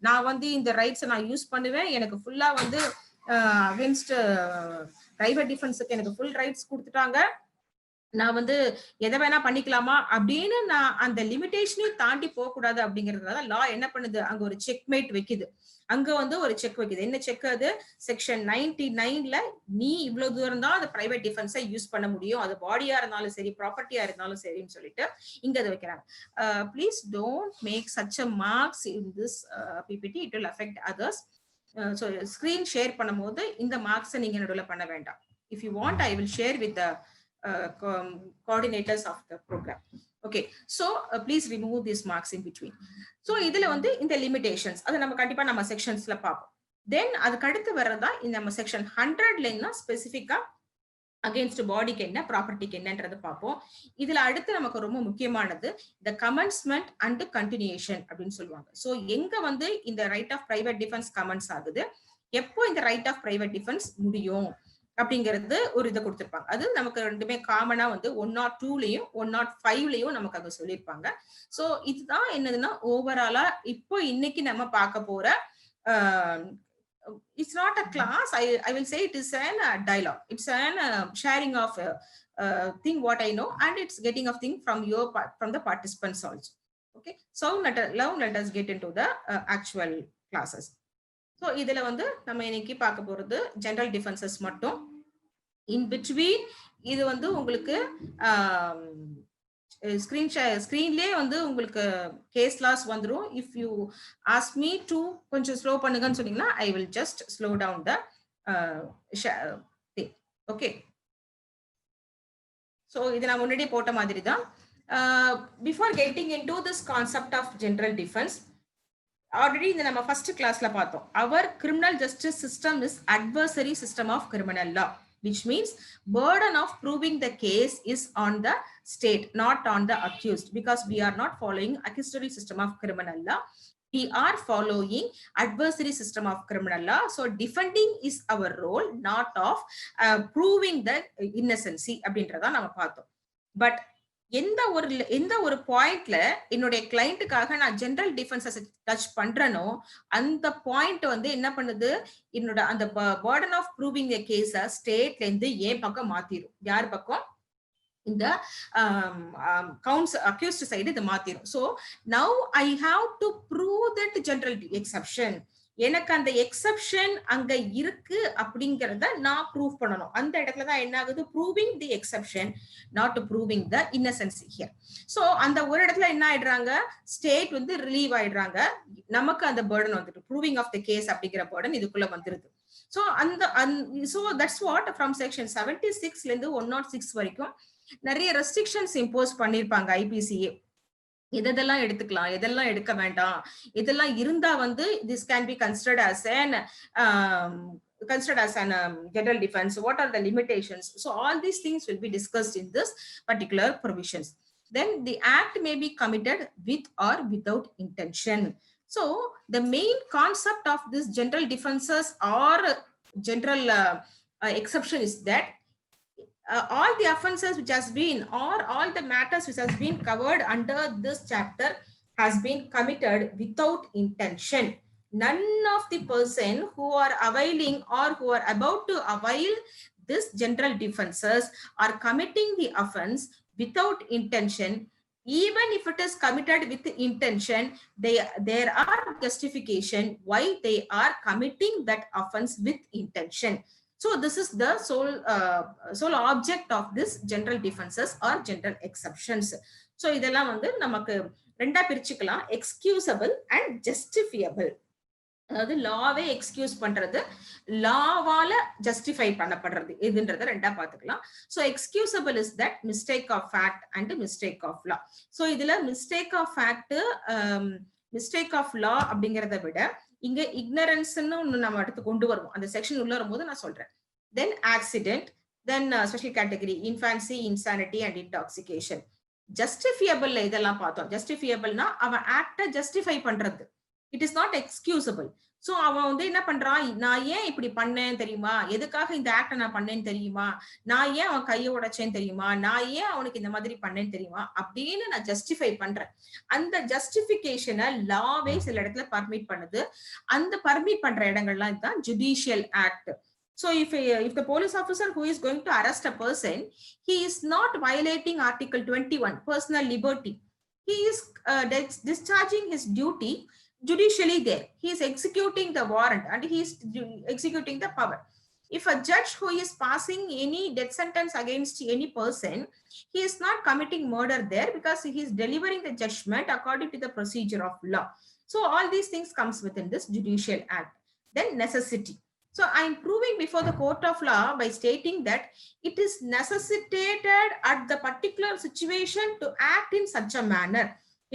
நான் வந்து இந்த ரைட்ஸை நான் யூஸ் பண்ணுவேன், எனக்கு ஃபுல்லா வந்து அகேன்ஸ்ட் பிரைவேட் டிஃபென்ஸுக்கு எனக்கு ஃபுல் ரைட்ஸ் கொடுத்துட்டாங்க, நான் வந்து எதை வேணா பண்ணிக்கலாமா அப்படின்னு நான் அந்த லிமிடேஷனே தாண்டி போக கூடாது அப்படிங்கறதுனால லா என்ன பண்ணுது, அங்க ஒரு செக்மேட் வைக்குது. அங்க வந்து ஒரு செக் வைக்குது. என்ன செக் அது? செக்ஷன் 99ல நீ இவ்வளவு தூரம் தான் அந்த பிரைவேட் டிஃபென்ஸை யூஸ் பண்ண முடியும், அது பாடியா இருந்தாலும் சரி ப்ராப்பர்ட்டியா இருந்தாலும் சரின்னு சொல்லிட்டு இங்க அதை வைக்கிறாங்க. Please don't make such a marks in this PPT, it will affect others. So screen share பண்ணும்போது இந்த மார்க்ஸை நீங்க நடுவில் பண்ண வேண்டாம். If you want I will share with the coordinators of the program. Okay, so please remove these marks in between. So இதுல வந்து இந்த limitations அது நம்ம கண்டிப்பா நம்ம செக்ஷன்ஸ்ல பார்ப்போம். Then அதுக்கு அடுத்து வர்றதா இந்த நம்ம செக்ஷன் 100ல என்ன ஸ்பெசிஃபிக்கா அகைன்ஸ்ட் பாடிக்கு என்ன ப்ராப்பர்ட்டிக்கு என்னன்றது பார்ப்போம். இதுல அடுத்து நமக்கு ரொம்ப முக்கியமானது இந்த கமென்ஸ்மெண்ட் அண்ட் கண்டினியூஷன் அப்படின்னு சொல்லுவாங்க. ஸோ எங்க வந்து இந்த right of private defence commence ஆகுது, எப்போ இந்த ரைட் ஆஃப் பிரைவேட் டிஃபென்ஸ் முடியும் அப்படிங்கிறது ஒரு இதை கொடுத்திருப்பாங்க. அது நமக்கு ரெண்டுமே காமனா வந்து 102லயும் 105லயும் நமக்கு அங்க சொல்லியிருப்பாங்க. சோ இதுதான் என்னதுன்னா ஓவராலா இப்போ இன்னைக்கு நம்ம பார்க்க போற it's not a class, I will say it is an dialogue, it's an sharing of thing what I know, and it's getting of thing from your from the participants also. Okay, so let us get into the actual classes. So இதுல வந்து நம்ம இன்னைக்கு பார்க்க போறது general defences மட்டும். In between இது வந்து உங்களுக்கு ஸ்கிரீன்லேயே வந்து உங்களுக்கு கேஸ் லாஸ் வந்துடும். If you ask me to கொஞ்சம் ஸ்லோ பண்ணுங்கன்னு சொன்னீங்கன்னா I will just slow down the thing. Okay, so இது நான் முன்னாடி போட்ட மாதிரி தான். Before getting into this concept of general defence, already இந்த நம்ம ஃபர்ஸ்ட் கிளாஸ்ல பார்த்தோம். Our criminal justice system is adversary system of criminal law, which means burden of proving the case is on the state, not on the accused, because we are not following accusatory system of criminal law, we are following adversary system of criminal law. So defending is our role, not of proving the innocency அப்படின்றத நம்ம பார்த்தோம். But எந்த ஒரு பாயிண்ட்ல என்னுடைய கிளைண்ட்டுக்காக நான் general defences touch பண்றனோ அந்த point வந்து என்ன பண்ணுது, என்னோட அந்த பர்டன் ஆஃப் ப்ரூவிங் தி கேஸ ஸ்டேட்ல இருந்து ஏன் பக்கம் மாத்திரும். யார் பக்கம்? இந்த அக்யூஸ்ட் சைடு இதை மாத்திரும். So now I have to prove that general exception, எனக்கு அந்த எக்ஸப்ஷன் அங்க இருக்கு அப்படிங்கறத நான் ப்ரூவ் பண்ணணும். அந்த இடத்துலதான் என்ன ஆகுது, proving the exception, not proving the innocency here. So அந்த ஒரு இடத்துல என்ன ஆயிடுறாங்க, ஸ்டேட் வந்து ரிலீவ் ஆயிடுறாங்க, நமக்கு அந்த பர்டன் வந்துட்டு ப்ரூவிங் ஆஃப் த கேஸ் அப்படிங்கிற பர்டன் இதுக்குள்ள வந்துருது. So so that's what from section 76ல இருந்து 106 வரைக்கும் நிறைய ரெஸ்ட்ரிக்ஷன்ஸ் இம்போஸ் பண்ணிருப்பாங்க ஐபிசிஏ. எதெல்லாம் எடுத்துக்கலாம், எதெல்லாம் எடுக்க வேண்டாம், இதெல்லாம் இருந்தா வந்து this can be considered as an general defense, what are the limitations. So all these things will be discussed in this particular provisions. Then the act may be committed with or without intention. So the main concept of this general defenses or general exception is that all the offenses which has been, or all the matters which has been covered under this chapter has been committed without intention. None of the person who are availing or who are about to avail this general defenses are committing the offense without intention. Even if it is committed with intention, there are justification why they are committing that offense with intention. So this is the sole object of this general defenses or general exceptions. So இதெல்லாம் வந்து நமக்கு ரெண்டா பிரிச்சுக்கலாம், excusable and ஜஸ்டிஃபியபிள். அதாவது லாவே excuse பண்றது, லாவால justify பண்ணப்படுறது எதுன்றத ரெண்டா பாத்துக்கலாம். So excusable is that mistake of fact and mistake of law. So இதுல mistake of fact, mistake of law அப்படிங்கறத விட இங்க இக்னரன்ஸ்ன்னு ஒண்ணு நம்ம அடுத்து கொண்டு வருவோம். அந்த செக்ஷன் உள்ள வரும்போது நான் சொல்றேன். Then accident, then special category infancy, insanity and intoxication. Justifiable இதெல்லாம் பார்த்தோம். ஜஸ்டிஃபியபிள்னா அவன் ஆக்ட ஜஸ்டிஃபை பண்றது, it is not excusable. So அவன் வந்து என்ன பண்றான், நான் ஏன் இப்படி பண்ணேன் தெரியுமா, எதுக்காக இந்த ஆக்ட நான் பண்ணேன்னு தெரியுமா, நான் ஏன் அவன் கையை உடைச்சேன்னு தெரியுமா, நான் ஏன் அவனுக்கு இந்த மாதிரி பண்ணேன்னு தெரியுமா அப்படின்னு நான் ஜஸ்டிஃபை பண்றேன். அந்த ஜஸ்டிபிகேஷனை லாவே சில இடத்துல பர்மிட் பண்ணுது. அந்த பர்மிட் பண்ற இடங்கள்லாம் தான் judicial act. So if the police officer who is going to arrest a person, he is not violating Article 21, personal liberty. He is discharging his duty judicially there. He is executing the warrant and he is executing the power. If a judge who is passing any death sentence against any person, he is not committing murder there because he is delivering the judgment according to the procedure of law. So all these things comes within this judicial act. Then necessity. So I'm proving before the court of law by stating that it is necessitated at the particular situation to act in such a manner.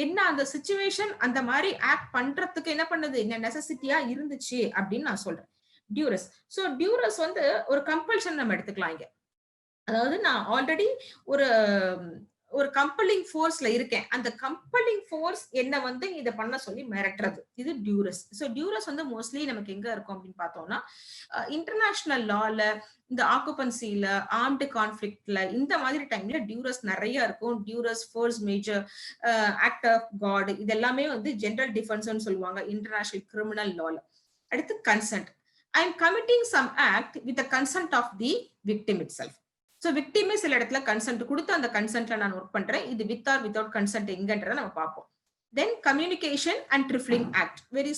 என்ன அந்த situation அந்த மாதிரி act பண்றதுக்கு என்ன பண்ணுது, என்ன நெசசிட்டியா இருந்துச்சு அப்படின்னு நான் சொல்றேன். டியூரஸ். சோ டியூரஸ் வந்து ஒரு கம்பல்ஷன் நம்ம எடுத்துக்கலாம் இங்க. அதாவது நான் ஆல்ரெடி ஒரு ஒரு கம்பலிங் ஃபோர்ஸ்ல இருக்கேன். அந்த கம்பலிங் ஃபோர்ஸ் என்ன வந்து இதை பண்ண சொல்லி மிரட்டுறது, இது டியூரஸ். ஸோ டியூரஸ் வந்து மோஸ்ட்லி நமக்கு எங்க இருக்கும் அப்படின்னு பார்த்தோம்னா இன்டர்நேஷனல் லால, இந்த ஆக்குபன்சில, ஆர்ம்டு கான்ஃபிளிக்ட்ல, இந்த மாதிரி டைம்ல டியூரஸ் நிறைய இருக்கும். Duress, force majeure, act of God, இது எல்லாமே வந்து ஜெனரல் டிஃபென்ஸ்னு சொல்லுவாங்க இன்டர்நேஷனல் கிரிமினல் லால. அடுத்து consent. I am committing some act with the consent of the victim itself. So விக்டிமே சில இடத்துல கன்சென்ட் கொடுத்து அந்த கன்சென்ட்ல நான் ஒர்க் பண்றேன். இது வித் ஆர் வித்வுட் கன்சென்ட் எங்கன்றத நம்ம பார்ப்போம். Then communication and trifling act. Very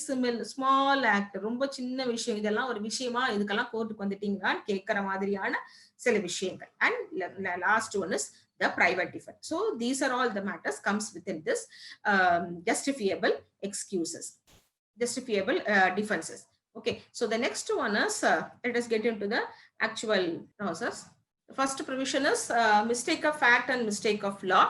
small act, ரொம்ப சின்ன விஷயம். இதெல்லாம் ஒரு விஷயமா, இதுக்கெல்லாம் கோர்ட்டுக்கு வந்துட்டீங்களான்னு கேட்கற மாதிரியான சில விஷயங்கள். And last one is the private defense. So these are all the matters comes within this justifiable excuses, justifiable defenses. Okay, so the next one is let us get into the actual process. The first provision is mistake of fact and mistake of law,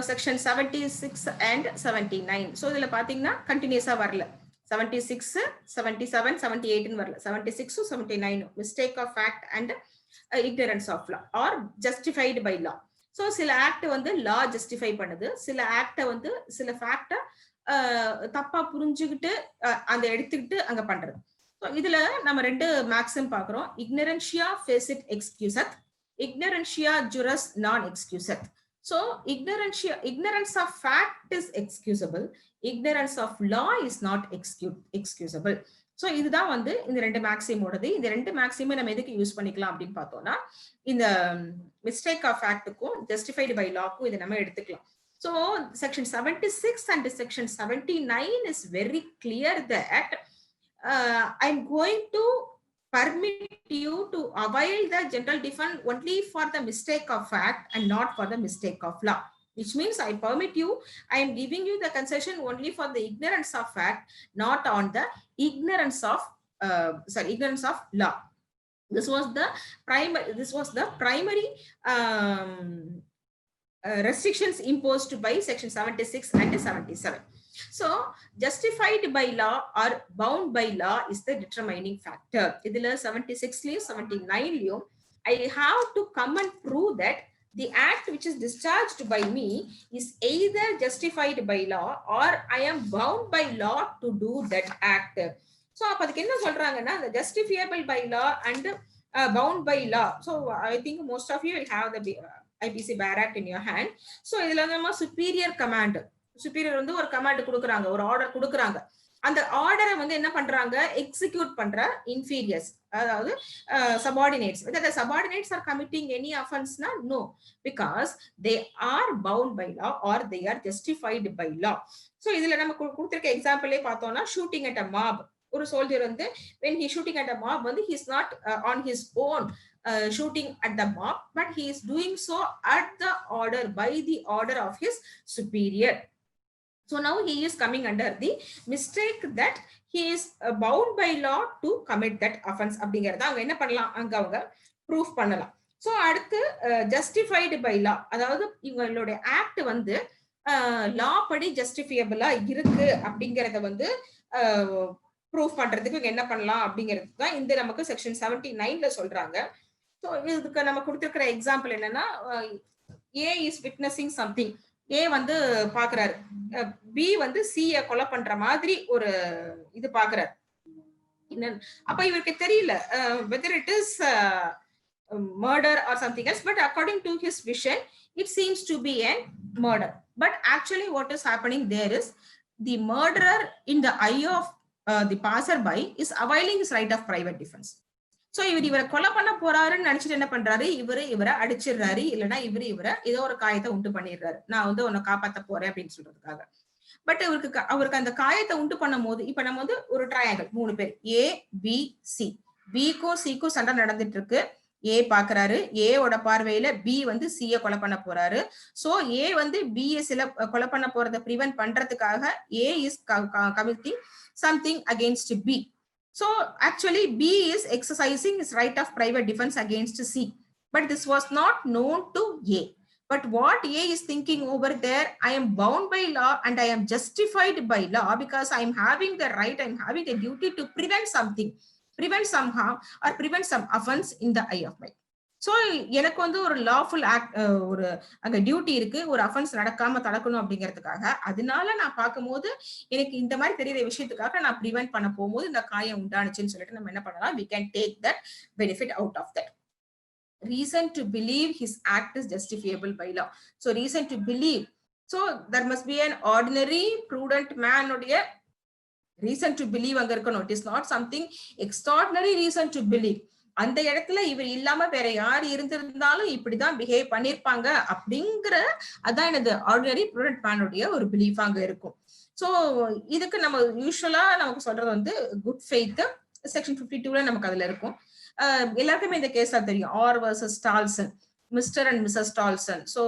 section 76 and 79. So idhula pathina continuous ah varala, 76 77 78 nu varala, 76 79 mistake of fact and ignorance of law or justified by law. So சில act வந்து லா justify பண்ணுது, சில act வந்து சில ஃபேக்ட தப்பா புரிஞ்சுக்கிட்டு அந்த எடுத்துக்கிட்டு அங்க பண்றது. இதுல நம்ம ரெண்டு மேக்ஸிம் பாக்குறோம். இக்னரன்ஷியா ஃபேசிட் எக்ஸ்கியூசத், இக்னரன்ஷியா ஜுரஸ் நான் எக்ஸ்கியூசத். So ignorance of fact is excusable, ignorance of law is not excusable. So இதுதான் வந்து இந்த ரெண்டு மேக்ஸிம் ஓடுது. இந்த ரெண்டு மேக்ஸிமை நம்ம எதுக்கு யூஸ் பண்ணிக்கலாம் அப்படின்னு பார்த்தோம்னா, இந்த மிஸ்டேக் ஆஃப் ஆக்டுக்கும் ஜஸ்டிஃபைடு பை லாக்கும் இதை நம்ம எடுத்துக்கலாம். So section 76 and section 79 is very clear that I am going to permit you to avail the general defense only for the mistake of fact and not for the mistake of law. Which means I permit you, I am giving you the concession only for the ignorance of fact, not on the ignorance of ignorance of law. This was the primary restrictions imposed by section 76 and 77. So justified by law or bound by law is the determining factor. Idhila 76 liyum 79 liyum I have to come and prove that the act which is discharged by me is either justified by law or I am bound by law to do that act. So apadukku enna solranga the justifiable by law and bound by law. So I think most of you will have the IPC Bar Act in your hand. So idhula nama superior command, superior வந்து ஒரு command கொடுக்குறாங்க, ஒரு order கொடுக்குறாங்க. அந்த ஆர்டரை வந்து என்ன பண்றாங்க, எக்ஸிக்யூட் பண்ற இன்ஃபீரியர்ஸ், அதாவது subordinates. Whether the subordinates are committing any offense na? No, because they are bound by law or they are justified by law. So இதுல நம்ம கொடுத்திருக்க எக்ஸாம்பிளே பார்த்தோம்னா, shooting at a mob. ஒரு சோல்ஜர் வந்து when he shooting at a mob வந்து he is not on his own shooting at the mob, but he is doing so at the order, by the order of his superior. So now he is coming under the mistake that he is bound by law to commit that offense. அப்படிங்கறத அவங்க என்ன பண்ணலாம், அங்க அவங்க proof பண்ணலாம். So அடுத்து justified by லா, அதாவது இவங்களுடைய ஆக்ட் வந்து லா படி ஜஸ்டிஃபியபிளா இருக்கு அப்படிங்கறத வந்து ப்ரூஃப் பண்றதுக்கு இவங்க என்ன பண்ணலாம் அப்படிங்கிறது தான் இந்த நமக்கு செக்ஷன் 79ல சொல்றாங்க. ஸோ இதுக்கு நம்ம கொடுத்திருக்கிற எக்ஸாம்பிள் என்னன்னா, ஏ இஸ் விட்னஸிங் சம்திங். ஏ வந்து பாக்குறாரு, பி வந்து சியை கொலை பண்ற மாதிரி ஒரு இது பாக்குறாரு. அப்ப இவருக்கு தெரியல whether it is murder or something else, but according to his vision it seems to be a murder. But actually what is happening there is the murderer in the eye of the passerby is availing his right of private defense. So இவரை கொலை பண்ண போறாருன்னு நினைச்சிட்டு என்ன பண்றாரு, இவரை அடிச்சிடுறாரு, இல்லைன்னா இவரை ஏதோ ஒரு காயத்தை உண்டு பண்ணிடுறாரு, நான் வந்து உன்னை காப்பாத்த போறேன் அப்படின்னு சொல்றதுக்காக. பட் அவருக்கு அந்த காயத்தை உண்டு பண்ணும் போது, இப்ப நம்ம வந்து ஒரு ட்ரையாங்கிள் 3 பேர் ஏ பி சி, பிக்கும் சிக்கும் சண்டை நடந்துட்டு இருக்கு. ஏ பாக்குறாரு, ஏவோட பார்வையில பி வந்து சிய கொலை பண்ண போறாரு. சோ ஏ வந்து பி கொலை பண்ண போறதை பிரிவென்ட் பண்றதுக்காக A is committing something against B. So actually B is exercising his right of private defense against C, but this was not known to A. But what A is thinking over there, I am bound by law and I am justified by law because I am having the right, I am having the duty to prevent something, prevent some harm or prevent some offense in the eye of my. So எனக்கு வந்து ஒரு lawful act, ஒரு அங்க duty இருக்கு, ஒரு offence நடக்காம தடுக்கணும் அப்படிங்கிறதுக்காக. அதனால நான் பார்க்கும்போது எனக்கு இந்த மாதிரி தெரியுற விஷயத்துக்காக நான் ப்ரிவென்ட் பண்ண போகும்போது இந்த காயம் உண்டானுச்சுன்னு சொல்லிட்டு நம்ம என்ன பண்ணலாம், we can take that benefit out of that. Reason to believe his act is justifiable by law. So reason to believe, so there must be an ordinary prudent man உடைய reason to believe அங்க இருக்கணும். It is not something extraordinary reason to believe. அந்த இடத்துல இவர் இல்லாம வேற யார் இருந்திருந்தாலும் இப்படிதான் பிஹேவ் பண்ணிருப்பாங்க அப்படிங்கிற அதான் எனது ஆர்டினரி ப்ரூடென்ட் மேனுடைய ஒரு பிலீஃப் அங்க இருக்கும். சோ இதுக்கு நம்ம யூஸ்வலா நமக்கு சொல்றது வந்து குட் ஃபெய்த் செக்ஷன் 52ல நமக்கு அதுல இருக்கும். எல்லாருக்குமே இந்த கேஸ்ல தெரியும், R versus Tolson, Mr and Mrs Tolson. So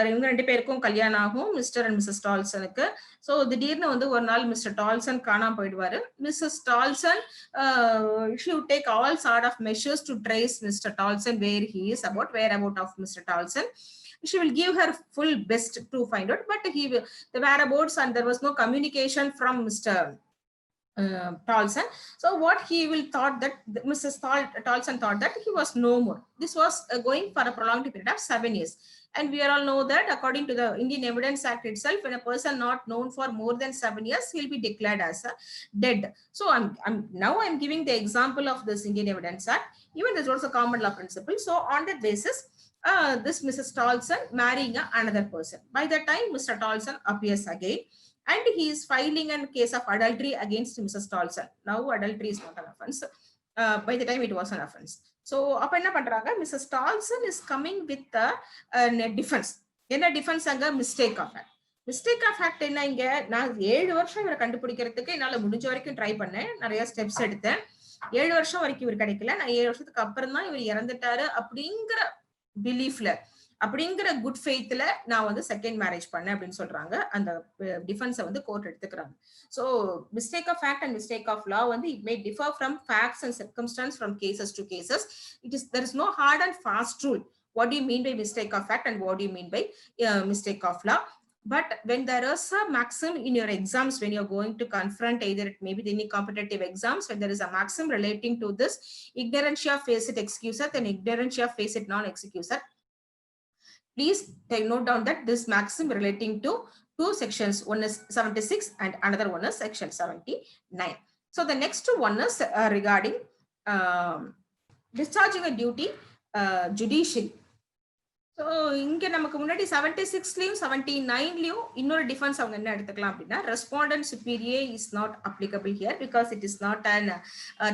இவங்க 2 பேருக்கும் கல்யாணம் ஆகும், மிஸ்டர் அண்ட் மிஸ்ஸஸ் டால்சனுக்கு. ஸோ திடீர்னு வந்து ஒரு நாள் மிஸ்டர் டால்சன் காணாம போயிடுவாரு. Mrs Tolson she would take all sort of measures to trace Mr. Tolson where he is, about whereabout of Mr. Tolson. She will give her full best to find out, but the whereabouts, and there was no communication from Mr. Tolson. So what he will thought that Mrs. Tolson thought that he was no more. This was going for a prolonged period of 7 years. And we all know that according to the Indian Evidence Act itself, when a person not known for more than 7 years, he'll be declared as dead. So I'm giving the example of this Indian Evidence Act. Even there's also common law principle. So on that basis, this Mrs. Tolson marrying another person. By that time, Mr. Tolson appears again, and he is filing a case of adultery against Mrs. Tolson. Now adultery is not an offense. By the time it was an offense. So அப்ப என்ன பண்றாங்க, Mrs Tolson is coming with defence. என்ன defence அங்க, mistake of act. Mistake of act என்ன, இங்க நான் 7 வருஷம் இவரை கண்டுபிடிக்கிறதுக்கு என்னால முடிஞ்ச வரைக்கும் ட்ரை பண்ணேன், நிறைய ஸ்டெப்ஸ் எடுத்தேன். 7 வருஷம் வரைக்கும் இவர் கிடைக்கல, நான் 7 வருஷத்துக்கு அப்புறம் தான் இவர் இறந்துட்டாரு அப்படிங்கிற பிலீஃப்ல, அப்படிங்கிற குட் ஃபெய்த்ல நான் வந்து செகண்ட் மேரேஜ் பண்ணேன் அப்படின்னு சொல்றாங்க. அந்த டிஃபென்ஸை வந்து கோர்ட் எடுத்துக்கிறாங்க. So mistake of fact and mistake of law வந்து it may differ from facts and circumstance from cases to cases. There is no hard and fast rule. What do you mean by mistake of fact and what do you mean by mistake of law? But when there is a maxim in your exams, when you're going to confront either it may be any competitive exams, when there is a maxim relating to this ignorantia facit excusat and ignorantia facit non excusat, please note down that this maxim relating to 2 sections, one is 76 and another one is section 79. So the next one is regarding discharging a duty judicially. So இங்க நமக்கு முன்னாடி 76லயும் 79லயும் இன்னொரு defence அவங்க என்ன எடுத்துக்கலாம் அப்படின்னா, respondent superior is not applicable here because it is not an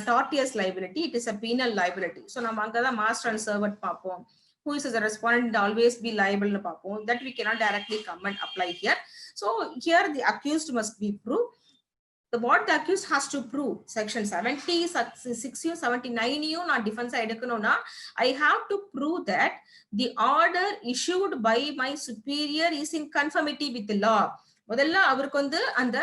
tortious liability, it is a penal liability. So நம்ம அங்கதான் மாஸ்டர் அண்ட் சர்வன்ட் பார்ப்போம், who is as a respondent always be liable nu paapom, that we cannot directly come and apply here. So here the accused must be proved. What the accused has to prove, section 70, 60, 79 na defense edukanona, I have to prove that the order issued by my superior is in conformity with the law. முதல்ல அவருக்கு வந்து அந்த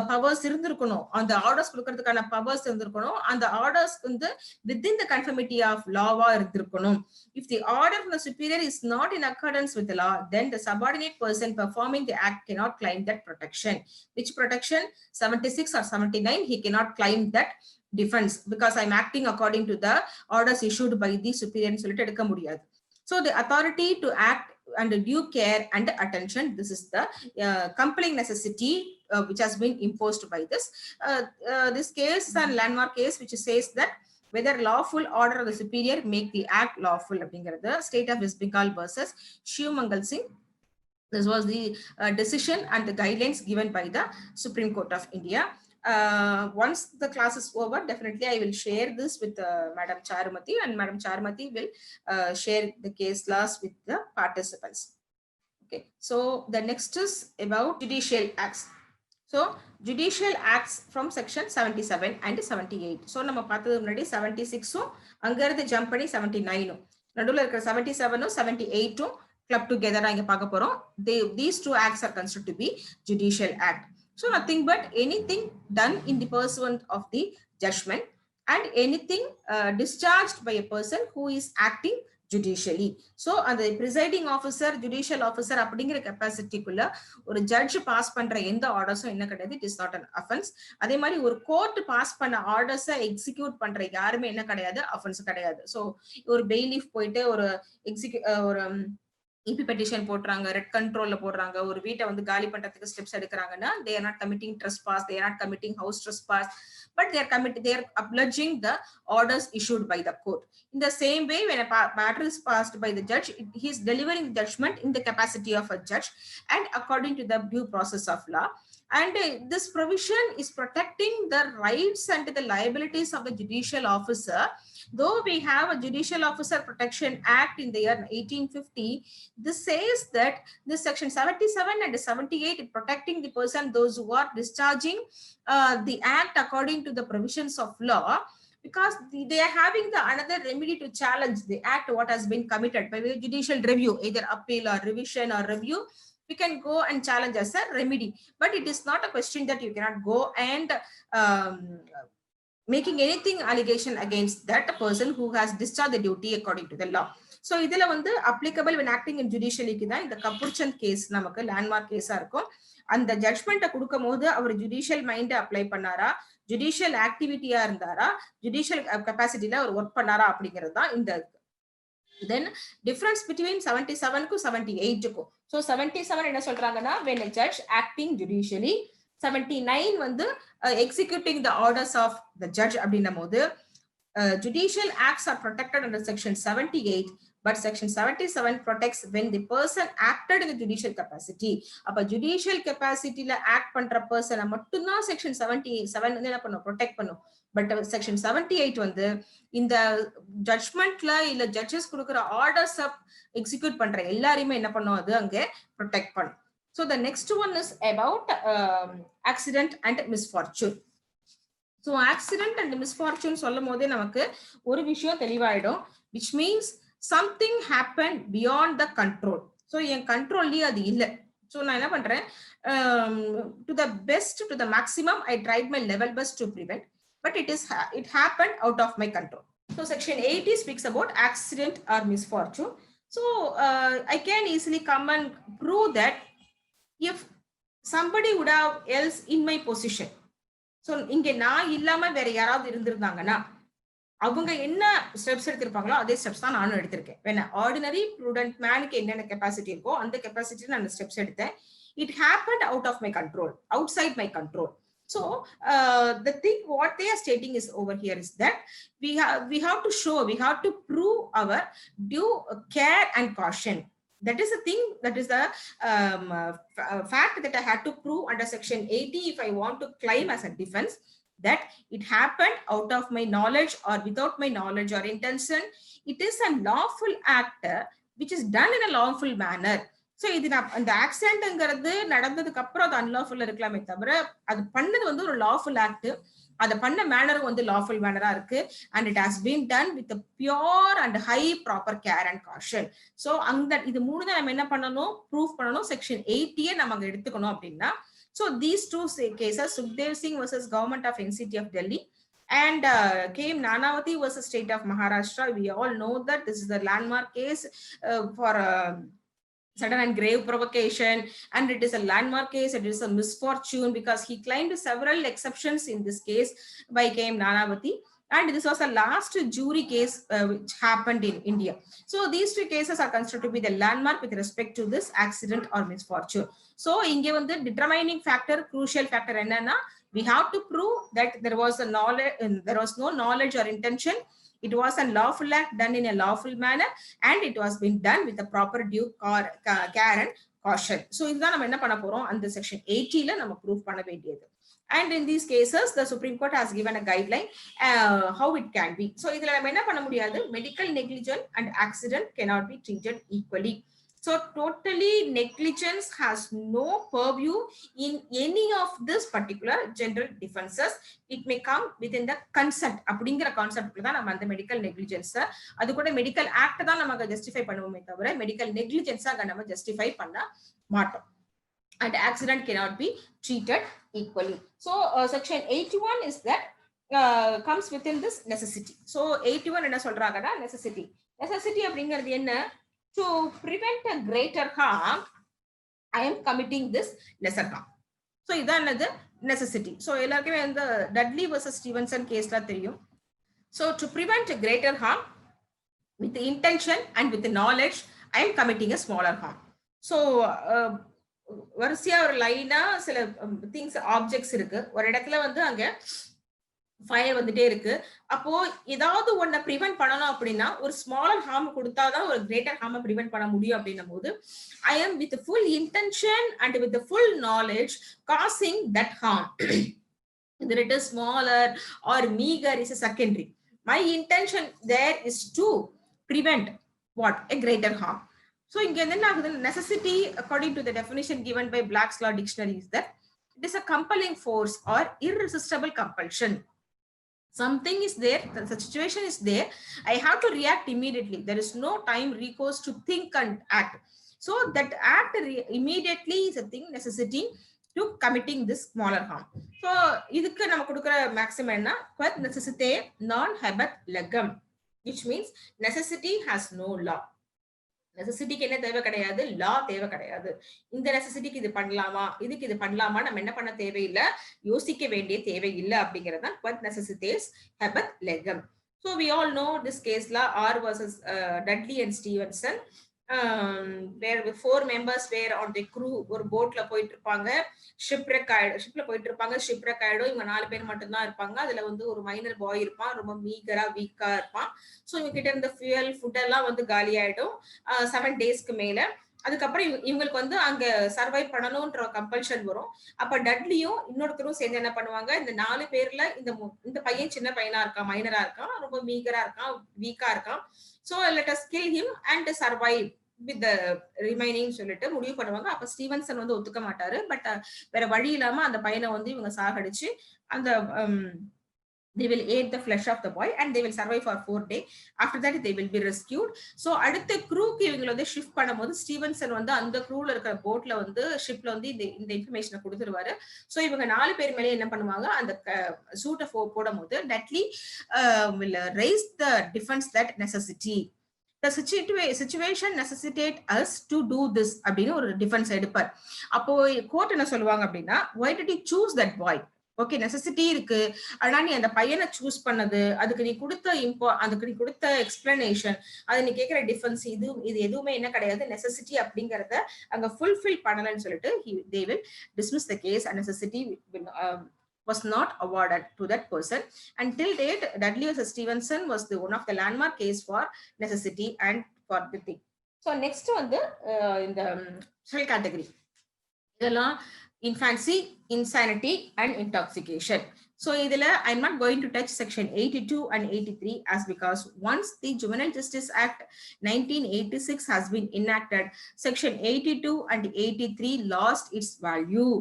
powers இருந்திருக்கணும், அந்த orders கொடுக்கறதுக்கான powers இருந்திருக்கணும், அந்த orders வந்து within the conformity of law இருந்திருக்கணும். If the order from the superior is not in accordance with the law, then the subordinate person performing the act cannot claim that protection. Which protection? 76 or 79, he cannot claim that defense because I'm acting according to the orders issued by the superior சொல்லிட்டு எடுக்க முடியாது. So the authority to act under due care and attention, this is the compelling necessity which has been imposed by this. This case is a landmark case which says that whether lawful order of the superior make the act lawful. The state of West Bengal versus Shiv Mangal Singh. This was the decision and the guidelines given by the Supreme Court of India. once the class is over, definitely I will share this with Madam Charumati, and Madam Charumati will share the case laws with the participants. Okay, so the next is about judicial acts. So judicial acts from section 77 and 78. So நம்ம பார்த்தது முன்னாடி 76 அங்க இருந்து jump பண்ணி 79 நடுவுல இருக்கிற 77 78 club together இங்க பார்க்க போறோம். These two acts are considered to be judicial act. So nothing but anything done in the pursuant of the judgment and anything discharged by a person who is acting judicially. So அந்த presiding officer, judicial officer அப்படிங்கிற கெப்பாசிட்டிக்குள்ள ஒரு judge pass பண்ற எந்த ஆர்டர்ஸும் என்ன கிடையாது, it is not an offence. அதே மாதிரி ஒரு கோர்ட் பாஸ் பண்ண ஆர்டர்ஸை எக்ஸிக்யூட் பண்ற யாருமே என்ன கிடையாது, அஃபென்ஸ் கிடையாது. ஸோ ஒரு பெயிலிஃப் போயிட்டு ஒரு ஒரு இபி பெட்டிஷன் போடுறாங்க, ரெட் கண்ட்ரோல்ல போடுறாங்க, ஒரு வீட்டை வந்து காலி பண்றதுக்கு steps எடுக்கிறாங்கன்னா, they are not committing trespass, they are not committing house trespass, but they are obliging the orders issued by the court. In the same way, when a matter is passed by the judge, he is delivering judgment in the capacity of a judge and according to the due process of law. And this provision is protecting the rights and the liabilities of the judicial officer. Though we have a Judicial Officer Protection Act in the year 1850, this says that this section 77 and 78 is protecting the person, those who are discharging the act according to the provisions of law, because they are having the another remedy to challenge the act what has been committed by the judicial review, either appeal or revision or review. We can go and challenge as a remedy, but it is not a question that you cannot go and making anything allegation against that person who has discharged the duty according to the law. So இதுல வந்து applicable when acting in judiciaryக்கு தான் இந்த கபூர்சந்த் case நமக்கு landmark கேஸா இருக்கும். அந்த ஜட்ஜ்மெண்ட்டை கொடுக்கும் போது அவர் judicial mind apply பண்ணாரா, ஜுடிஷியல் ஆக்டிவிட்டியா இருந்தாரா, ஜுடிஷியல் கெப்பாசிட்டியில அவர் ஒர்க் பண்ணாரா அப்படிங்கிறது தான் இந்த. Then difference between 77 க்கும் 78 க்கும். So 77 என்ன சொல்றாங்கன்னா when a judge acting judicially, 79 வந்து executing the orders of the judge அப்படின்னும் போது judicial acts are protected under section 78, but section 77 protects when the person acted in the judicial capacity. அப்ப judicial capacityல act பண்ற பர்சனை மட்டும்தான் section 77 வந்து என்ன பண்ணும், protect பண்ணும். பட் செக்ஷன் 78 வந்து இந்த ஜட்ஜ்மெண்ட்ல இல்ல ஜட்ஜஸ் கொடுக்குற ஆர்டர்ஸ் எக்ஸிக்யூட் பண்ற எல்லாரையுமே என்ன பண்ணும், அது அங்கே ப்ரொடெக்ட் பண்ணும். So the next one is about accident and misfortune. So accident and misfortune சொல்லும் போதே நமக்கு ஒரு விஷயம் தெளிவாயிடும், which means something happened beyond the control. So என் கண்ட்ரோல்லயே அது இல்லை. So நான் என்ன பண்றேன், to the best, to the maximum I tried my level best to prevent, but it happened out of my control. So section 80 speaks about accident or misfortune. So I can easily come and prove that if somebody would have else in my position, so இங்க நான் இல்லாம வேற யாராவது இருந்திருந்தாங்கன்னா அவங்க என்ன steps எடுத்திருப்பாங்களோ அதே steps தான் நானும் எடுத்திருக்கேன். when ordinary prudent manக்கு என்னென்ன கெப்பாசிட்டி இருக்கோ அந்த கெப்பாசிட்டில நான் ஸ்டெப்ஸ் எடுத்தேன். it happened out of my control, outside my control. So the thing what they are stating is over here is that we have to show, we have to prove our due care and caution. That is the thing, that is the fact that I had to prove under section 80 if I want to claim as a defense that it happened out of my knowledge or without my knowledge or intention. It is a lawful act which is done in a lawful manner. So இது அந்த ஆக்சிடென்ட்ங்கிறது நடந்ததுக்கு அப்புறம் அது அன்லாஃபுல்லா இருக்கலாமே தவிர அது பண்ணது வந்து ஒரு லாஃபுல் ஆக்ட், அதை பண்ண மேனரும் வந்து லாஃபுல் மேனரா இருக்கு. And it has been done with pure and high proper care and caution. So அந்த இது மூணு தான் நம்ம என்ன பண்ணணும், ப்ரூஃப் பண்ணணும். செக்ஷன் 80 நம்ம அங்க எடுத்துக்கணும் அப்படின்னா. So these two cases, Sukhdev Singh versus Government of NCT of Delhi and KM Nanavati versus State of Maharashtra, we all know that this is the landmark case for sudden and grave provocation, and it is a landmark case. It is a misfortune because he claimed several exceptions in this case by KM Nanavati, and this was the last jury case which happened in India. So these two cases are considered to be the landmark with respect to this accident or misfortune. So inge vandu determining factor, crucial factor enna, we have to prove that there was no knowledge or intention. It was a lawful act done in a lawful manner, and it was being done with the proper due care and caution. So இதுதான் நம்ம என்ன பண்ண போறோம், அந்த section 80ல நம்ம proof பண்ண வேண்டியது. And in these cases the Supreme Court has given a guideline how it can be. So idhula nama enna panna mudiyadhu, medical negligence and accident cannot be treated equally. So totally negligence has no purview in any of this particular general defenses. It may come within the consent அப்படிங்கிற கான்செப்ட்ல தான் நம்ம அந்த medical negligence, அது கூட medical act தான் நமக்கு justify பண்ணுவோமே தவிர மெடிக்கல் நெக்லிஜென்ஸா நம்ம ஜஸ்டிஃபை பண்ண மாட்டோம். And accident cannot be treated equally. So section 81 is that comes within this necessity. So 81 என்ன சொல்றாங்கன்னா necessity. Necessity அப்படிங்கிறது என்ன? To prevent a greater harm, I am committing this lesser harm. So இதான் என்னது necessity. So எல்லாருக்குமே இந்த Dudley versus Stevenson கேஸ்ல தெரியும். So to prevent a greater harm with the intention and with the knowledge, I am committing a smaller harm. So வரிசையா ஒரு லைனா சில திங்ஸ் ஆப்ஜெக்ட்ஸ் இருக்கு, ஒரு இடத்துல வந்து அங்க ஃபயர் வந்துட்டே இருக்கு. அப்போ ஏதாவது ஒன்ன ப்ரிவென்ட் பண்ணணும் அப்படின்னா ஒரு ஸ்மாலர் ஹார்ம் கொடுத்தாதான் ஒரு கிரேட்டர் ஹார்மை ப்ரிவென்ட் பண்ண முடியும் அப்படின்னும் போது I am with full intention and with full knowledge causing that harm. Whether it is smaller or meager is a secondary. My intention there is to prevent what? A greater harm. So in necessity, according to the definition given by Black's Law Dictionary, is that it is a compelling force or irresistible compulsion. Something is there, the situation is there, I have to react immediately. There is no time recourse to think and act. So that act immediately is a thing necessity to committing this smaller harm. So idukku namak kudukra maximum enna quod necessite non habet legum, which means necessity has no law. நெசசிட்டிக்கு என்ன தேவை கிடையாது, லா தேவை கிடையாது. இந்த நெசசிட்டிக்கு இது பண்ணலாமா, இதுக்கு இது பண்ணலாமா, நம்ம என்ன பண்ண தேவையில்லை, யோசிக்க வேண்டிய தேவை இல்லை அப்படிங்கிறது தான் quod necessites habet legum. So we all know this case law R versus Dudley and Stevenson, where with 4 members were on the crew. ஒரு போட்ல போயிட்டு இருப்பாங்க, ஷிப்ல போயிட்டு இருப்பாங்க, ஷிப்ரெக் ஆயிடும். இவங்க 4 பேர் மட்டும் தான் இருப்பாங்க. அதுல வந்து ஒரு மைனர் பாய் இருப்பான், ரொம்ப மீகரா வீக்கா இருப்பான். சோ இவங்க கிட்ட இருந்த ஃபியூயல் ஃபுட் எல்லாம் வந்து காலி ஆயிடும் 7 டேஸ்க்கு மேல. அதுக்கப்புறம் இவங்களுக்கு வந்து அங்க சர்வைவ் பண்ணணும்ன்ற கம்பல்ஷன் வரும். அப்ப டட்லியும் இன்னொருத்தரும் சேர்ந்து என்ன பண்ணுவாங்க, இந்த 4 பேர்ல இந்த பையன் சின்ன பையனா இருக்கான், மைனரா இருக்கான், ரொம்ப மீகரா இருக்கான், வீக்கா இருக்கான். So let us kill him and survive with the remaining சொல்லிட்டு முடிவு பண்ணுவாங்க. அப்ப ஸ்டீவன்சன் வந்து ஒத்துக்க மாட்டாரு. பட் வேற வழி இல்லாம அந்த பையனை வந்து இவங்க சாகடிச்சு அந்த they will eat the flesh of the boy and they will survive for 4 days. After that they will be rescued. So அடுத்த க்ரூக்கு இவங்க வந்து ஷிஃப்ட் பண்ணும்போது ஸ்டீவன்சன் வந்து அந்த க்ரூல இருக்கிற போட்ல வந்து ஷிப்ல வந்து இந்த இன்ஃபர்மேஷனை கொடுத்துருவாரு. சோ இவங்க 4 பேர் மேலே என்ன பண்ணுவாங்க, அந்த சூட்டை போடும் போது டட்லி will raise the defense that necessity, the situation necessitate us to do this அப்படின்னு ஒரு டிஃபென்ஸ் எடுப்பார். அப்போ கோர்ட் என்ன சொல்லுவாங்க அப்படின்னா, why did you choose that boy? Okay, necessity இருக்கு, ஆனா நீ அந்த பையனை சூஸ் பண்ணது, அதுக்கு நீ கொடுத்த எக்ஸ்பிளனேஷன், அது நீ கேட்கிற டிஃபென்ஸ், இது எதுவுமே என்ன கிடையாது, நெசசிட்டி அப்படிங்கறத அங்க ஃபுல்ஃபில் பண்ணலன்னு சொல்லிட்டு they will dismiss the case and necessity will was not awarded to that person. Until date, Dudley versus Stevenson was one of the landmark case for necessity and for the thing. So next வந்து இந்த special category இதெல்லாம் infancy, insanity and intoxication. So idhila I'm not going to touch section 82 and 83 as because once the Juvenile Justice Act 1986 has been enacted, section 82 and 83 lost its value.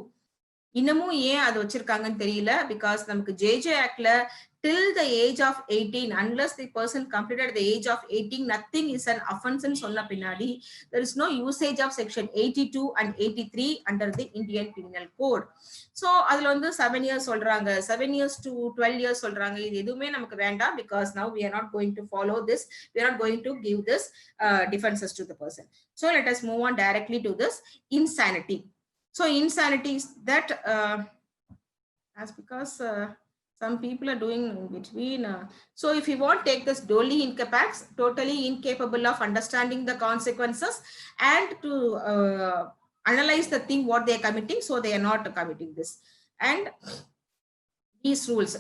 இன்னமும் ஏன் அது வச்சிருக்காங்கன்னு தெரியல. Because நமக்கு JJ ஆக்ட்ல till the age of 18, unless the person completed the age of 18, nothing is an offense ன்னு சொன்ன பின்னாடி there is no usage of section 82 and 83 under the Indian Penal Code. So அதுல வந்து 7 years சொல்றாங்க, 7 years to 12 years சொல்றாங்க. இது எதுவுமே நமக்கு வேண்டாம் because now we are not going to follow this, we are not going to give this defenses to the person. So let us move on directly to this insanity. So insanity is that as because some people are doing in between. So if you want, take this totally incapable of understanding the consequences and to analyze the thing what they are committing, so they are not committing this. And these rules,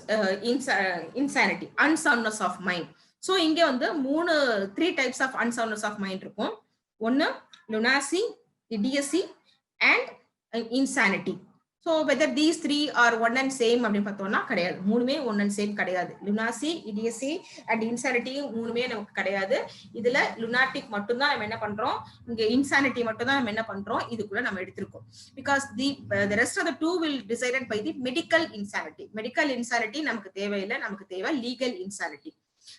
insanity, unsoundness of mind. So inge on the 3 types of unsoundness of mind irukum. One lunacy, idiocy and insanity. So whether these three are one and same அப்படின்னு பார்த்தோம்னா கிடையாது. மூணுமே one and same கிடையாது. லுனாசி, இடியசி and insanity மூணுமே நமக்கு கிடையாது. இதுல lunatic மட்டும் தான் நம்ம என்ன பண்றோம், இங்க இன்சானிட்டி மட்டும் தான் நம்ம என்ன பண்றோம், இதுக்குள்ள நம்ம எடுத்திருக்கோம். Because the rest of the two will decided by the medical insanity. Medical insanity நமக்கு தேவையில்லை, நமக்கு தேவை legal insanity.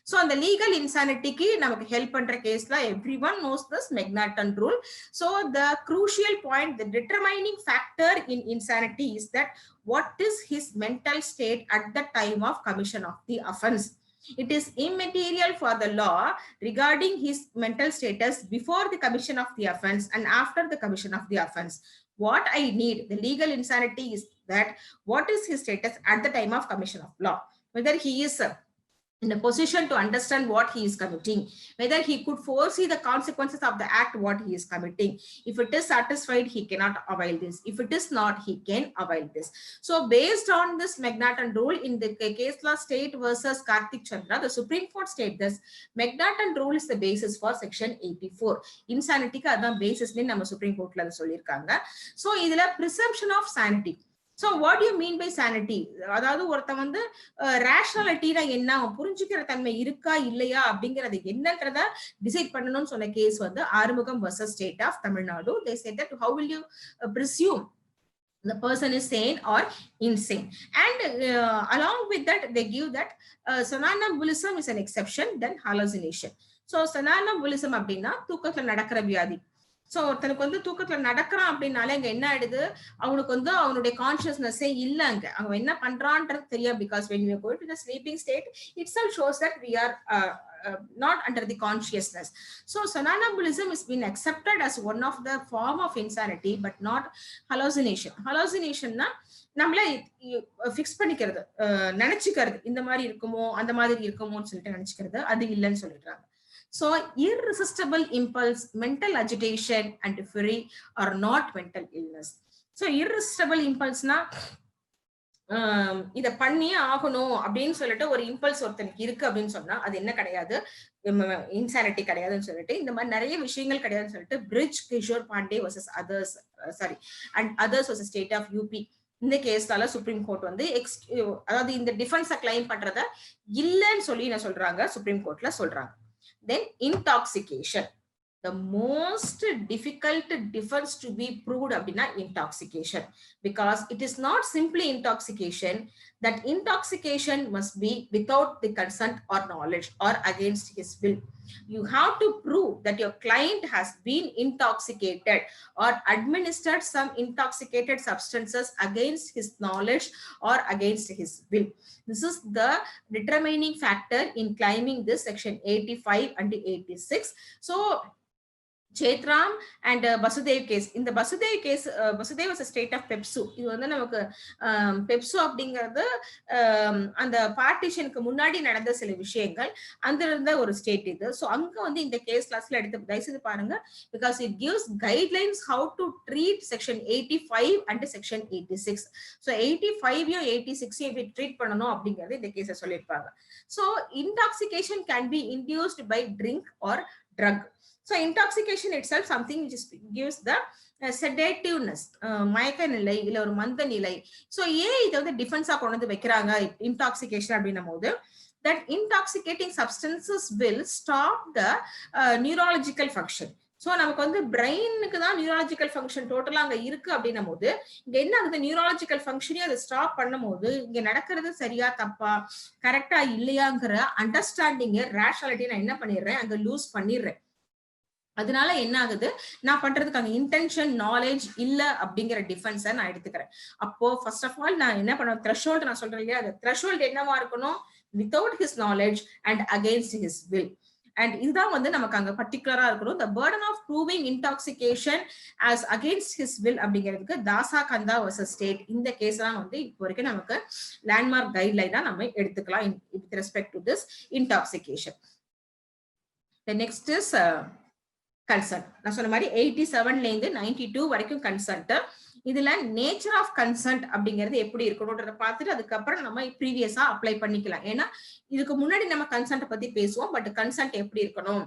So on the legal insanity ki namakku help பண்ற கேஸ்ல everyone knows this Meghnatan rule. So the crucial point, the determining factor in insanity is that what is his mental state at the time of commission of the offense. It is immaterial for the law regarding his mental status before the commission of the offense and after the commission of the offense. What I need, the legal insanity, is that what is his status at the time of commission of law, whether he is in a position to understand what he is committing, whether he could foresee the consequences of the act what he is committing. If it is satisfied, he cannot avail this. If it is not, he can avail this. So based on this Meghnatan rule in the case law State versus Karthik Chandra, the Supreme Court states this Meghnatan rule is the basis for section 84. Insanity ka adha basis ni nama Supreme Court la sollirukanga. So idhula presumption of sanity. So what do you mean by sanity? அதாவது ஒருத்த வந்து ரேஷனாலிட்டினா என்ன, புரிஞ்சுக்கிற தன்மை இருக்கா இல்லையா அப்படிங்கறது என்னன்றத டிசைட் பண்ணணும்னு சொன்ன கேஸ் வந்து Arumugam versus state of Tamil Nadu. They said that how will you presume the person is sane or insane, and along with that they give that somnambulism is an exception, then hallucination. So somnambulism அப்படின்னா தூக்கத்துல நடக்கிற வியாதி. So ஒருத்தனுக்கு வந்து தூக்கத்துல நடக்கிறான் அப்படின்னாலே இங்க என்ன ஆயிடுது, அவனுக்கு வந்து அவனுடைய கான்சியஸ்னஸே இல்லங்க, அவன் என்ன பண்றான்றது தெரியாது. Because when we are going to the sleeping state itself shows that we are not under the consciousness. So somnambulism has been accepted as one of the form of insanity but not hallucination. Hallucination na நம்மளே fix பண்ணிக்கிறது, நினைச்சுக்கிறது, இந்த மாதிரி இருக்குமோ அந்த மாதிரி இருக்குமோன்னு சொல்லிட்டு நினைச்சுக்கிறது, அது இல்லைன்னு சொல்லிடுறாங்க. So irresistible impulse, mental agitation and fury are not mental illness. So irresistible impulse na இத பண்ணியே ஆகணும் அப்படின்னு சொல்லிட்டு ஒரு இம்பல்ஸ் ஒருத்தனுக்கு இருக்கு அப்படின்னு சொன்னா அது என்ன கிடையாது, இன்சானிட்டி கிடையாதுன்னு சொல்லிட்டு இந்த மாதிரி நிறைய விஷயங்கள் கிடையாதுன்னு சொல்லிட்டு Brij Kishore Pandey versus others and others versus state of UP இந்த கேஸ்னால சுப்ரீம் கோர்ட் வந்து அதாவது இந்த டிஃபென்ஸை கிளைம் பண்றத இல்லைன்னு சொல்லி என்ன சொல்றாங்க, சுப்ரீம் கோர்ட்ல சொல்றாங்க. Then intoxication, the most difficult defense to be proved abdina intoxication, because it is not simply intoxication. That intoxication must be without the consent or knowledge or against his will. You have to prove that your client has been intoxicated or administered some intoxicated substances against his knowledge or against his will. This is the determining factor in claiming this section 85 and 86. So Chetram and Basudev case. In the Basudev case, Basudev was a state of Pepsu. இது வந்து நமக்கு பெப்சு அப்படிங்கிறது அந்த பார்ட்டிஷனுக்கு முன்னாடி நடந்த சில விஷயங்கள் அந்த இருந்த ஒரு ஸ்டேட் இது. ஸோ அங்க வந்து இந்த கேஸ் கிளாஸ்ல எடுத்து தயவுசெய்து பாருங்க, because it gives guidelines how to treat section 85 and section 86. So 85யும் 86யும் எப்படி ட்ரீட் பண்ணணும் அப்படிங்கிறது இந்த கேஸை சொல்லியிருப்பாங்க. So intoxication can be induced by drink or drug. So intoxication itself something which is, gives the sedativeness, மயக்க நிலை இல்ல ஒரு மந்த நிலை. சோ ஏன் இத வந்து டிஃபென்ஸா கொண்டு வந்து வைக்கிறாங்க இன்டாக்சிகேஷன் அப்படின்னும் போது, that intoxicating substances will stop the neurological function. So நமக்கு வந்து பிரெயினுக்கு தான் நியூராலஜிக்கல் ஃபங்க்ஷன் டோட்டலா அங்க இருக்கு அப்படின்னும் போது இங்க என்ன ஆகுது, நியூராலஜிக்கல் ஃபங்க்ஷனையும் அதை ஸ்டாப் பண்ணும் போது இங்க நடக்கிறது சரியா தப்பா கரெக்டா இல்லையாங்கிற அண்டர்ஸ்டாண்டிங் ரேஷனாலிட்டி நான் என்ன பண்ணிடுறேன், அங்க லூஸ் பண்ணிடுறேன். அதனால என்ன ஆகுது, நான் பண்றதுக்கு அங்க இன்டென்ஷன் நாலேஜ் இல்ல அப்படிங்கிற டிஃபென்ஸை நான் எடுத்துக்கிறேன். அப்போ ஃபர்ஸ்ட் ஆஃப் ஆல் நான் என்ன பண்ணுவேன், த்ரெஷோல்ட் நான் சொல்றேன் இல்லையா, அந்த த்ரெஷோல்ட் என்னவா இருக்கணும், without his knowledge and against his will. And இதுதான் வந்து நமக்கு அங்க பர்டிகுலரா இருக்கணும். the burden of proving intoxication as against his will அப்படிங்கிறதுக்கு தாசா கந்தா வர்சஸ் ஸ்டேட் இந்த கேஸ் தான் வந்து இப்போ வரைக்கும் நமக்கு லேண்ட்மார்க் கைட்லைனா நம்ம எடுத்துக்கலாம் with respect to this intoxication. The next is consent. நான் சொன்ன மாதிரி 87ல இருந்து 92 வரைக்கும் கன்சென்ட். இதுல நேச்சர் ஆஃப் கன்சென்ட் அப்படிங்கிறது எப்படி இருக்கணும்ன்றத பார்த்துட்டு அதுக்கப்புறம் நம்ம ப்ரீவியஸா அப்ளை பண்ணிக்கலாம். ஏன்னா இதுக்கு முன்னாடி நம்ம கன்சென்ட் பத்தி பேசுவோம், பட் கன்சென்ட் எப்படி இருக்கணும்,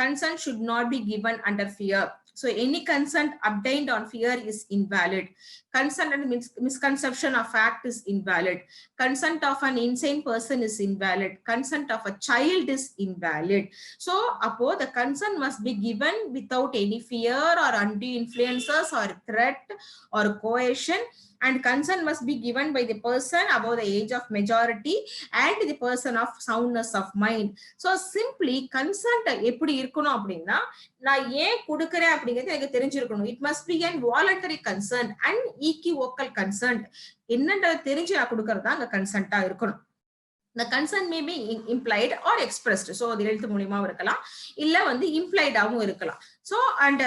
consent should not be given under fear So any consent obtained on fear is invalid. Consent and misconception of fact is invalid. Consent of an insane person is invalid. Consent of a child is invalid. So appo the consent must be given without any fear or undue influences or threat or coercion, and consent must be given by the person above the age of majority and the person of soundness of mind. So simply consent எப்படி இருக்கணும் அப்படின்னா, நான் ஏன் கொடுக்கறேன் அப்படிங்கிறது எனக்கு தெரிஞ்சிருக்கணும். It must be an voluntary consent and equivocal consent. என்னன்றதை தெரிஞ்சு நான் கொடுக்கறது தான் அங்க கன்சென்ட்டா இருக்கணும். The consent may be implied or expressed. So அது எழுத்து மூலமா இருக்கலாம், இல்ல வந்து implied ஆவும் இருக்கலாம். So and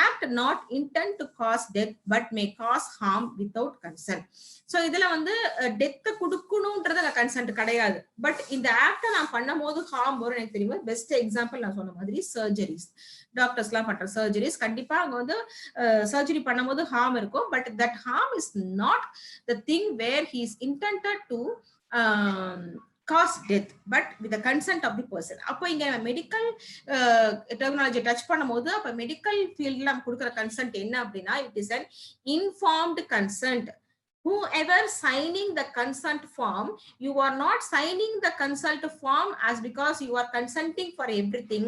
act not intend to cause death but may cause harm without consent. So இதுல வந்து டெத் கொடுக்கணும்ன்றது கன்சென்ட் கிடையாது. பட் இந்த ஆக்ட நான் பண்ணும்போது ஹார்ம் வரும் எனக்கு தெரியுமா. பெஸ்ட் எக்ஸாம்பிள் நான் சொன்ன மாதிரி சர்ஜரிஸ். டாக்டர்ஸ் எல்லாம் பண்ற சர்ஜரிஸ் கண்டிப்பா அங்க வந்து சர்ஜரி பண்ணும்போது ஹார்ம் இருக்கும். But that harm is not the thing where he is intended to cause death but with the consent of the person. அப்போ இங்க மெடிக்கல் டெர்மினாலஜி டச் பண்ணும்போது அப்ப மெடிக்கல் ஃபீல்ட்ல நம்ம கொடுக்குற கன்சென்ட் என்ன அப்படின்னா, it is an informed consent. Whoever signing the consent form, you are not signing the consent form as because you are consenting for everything.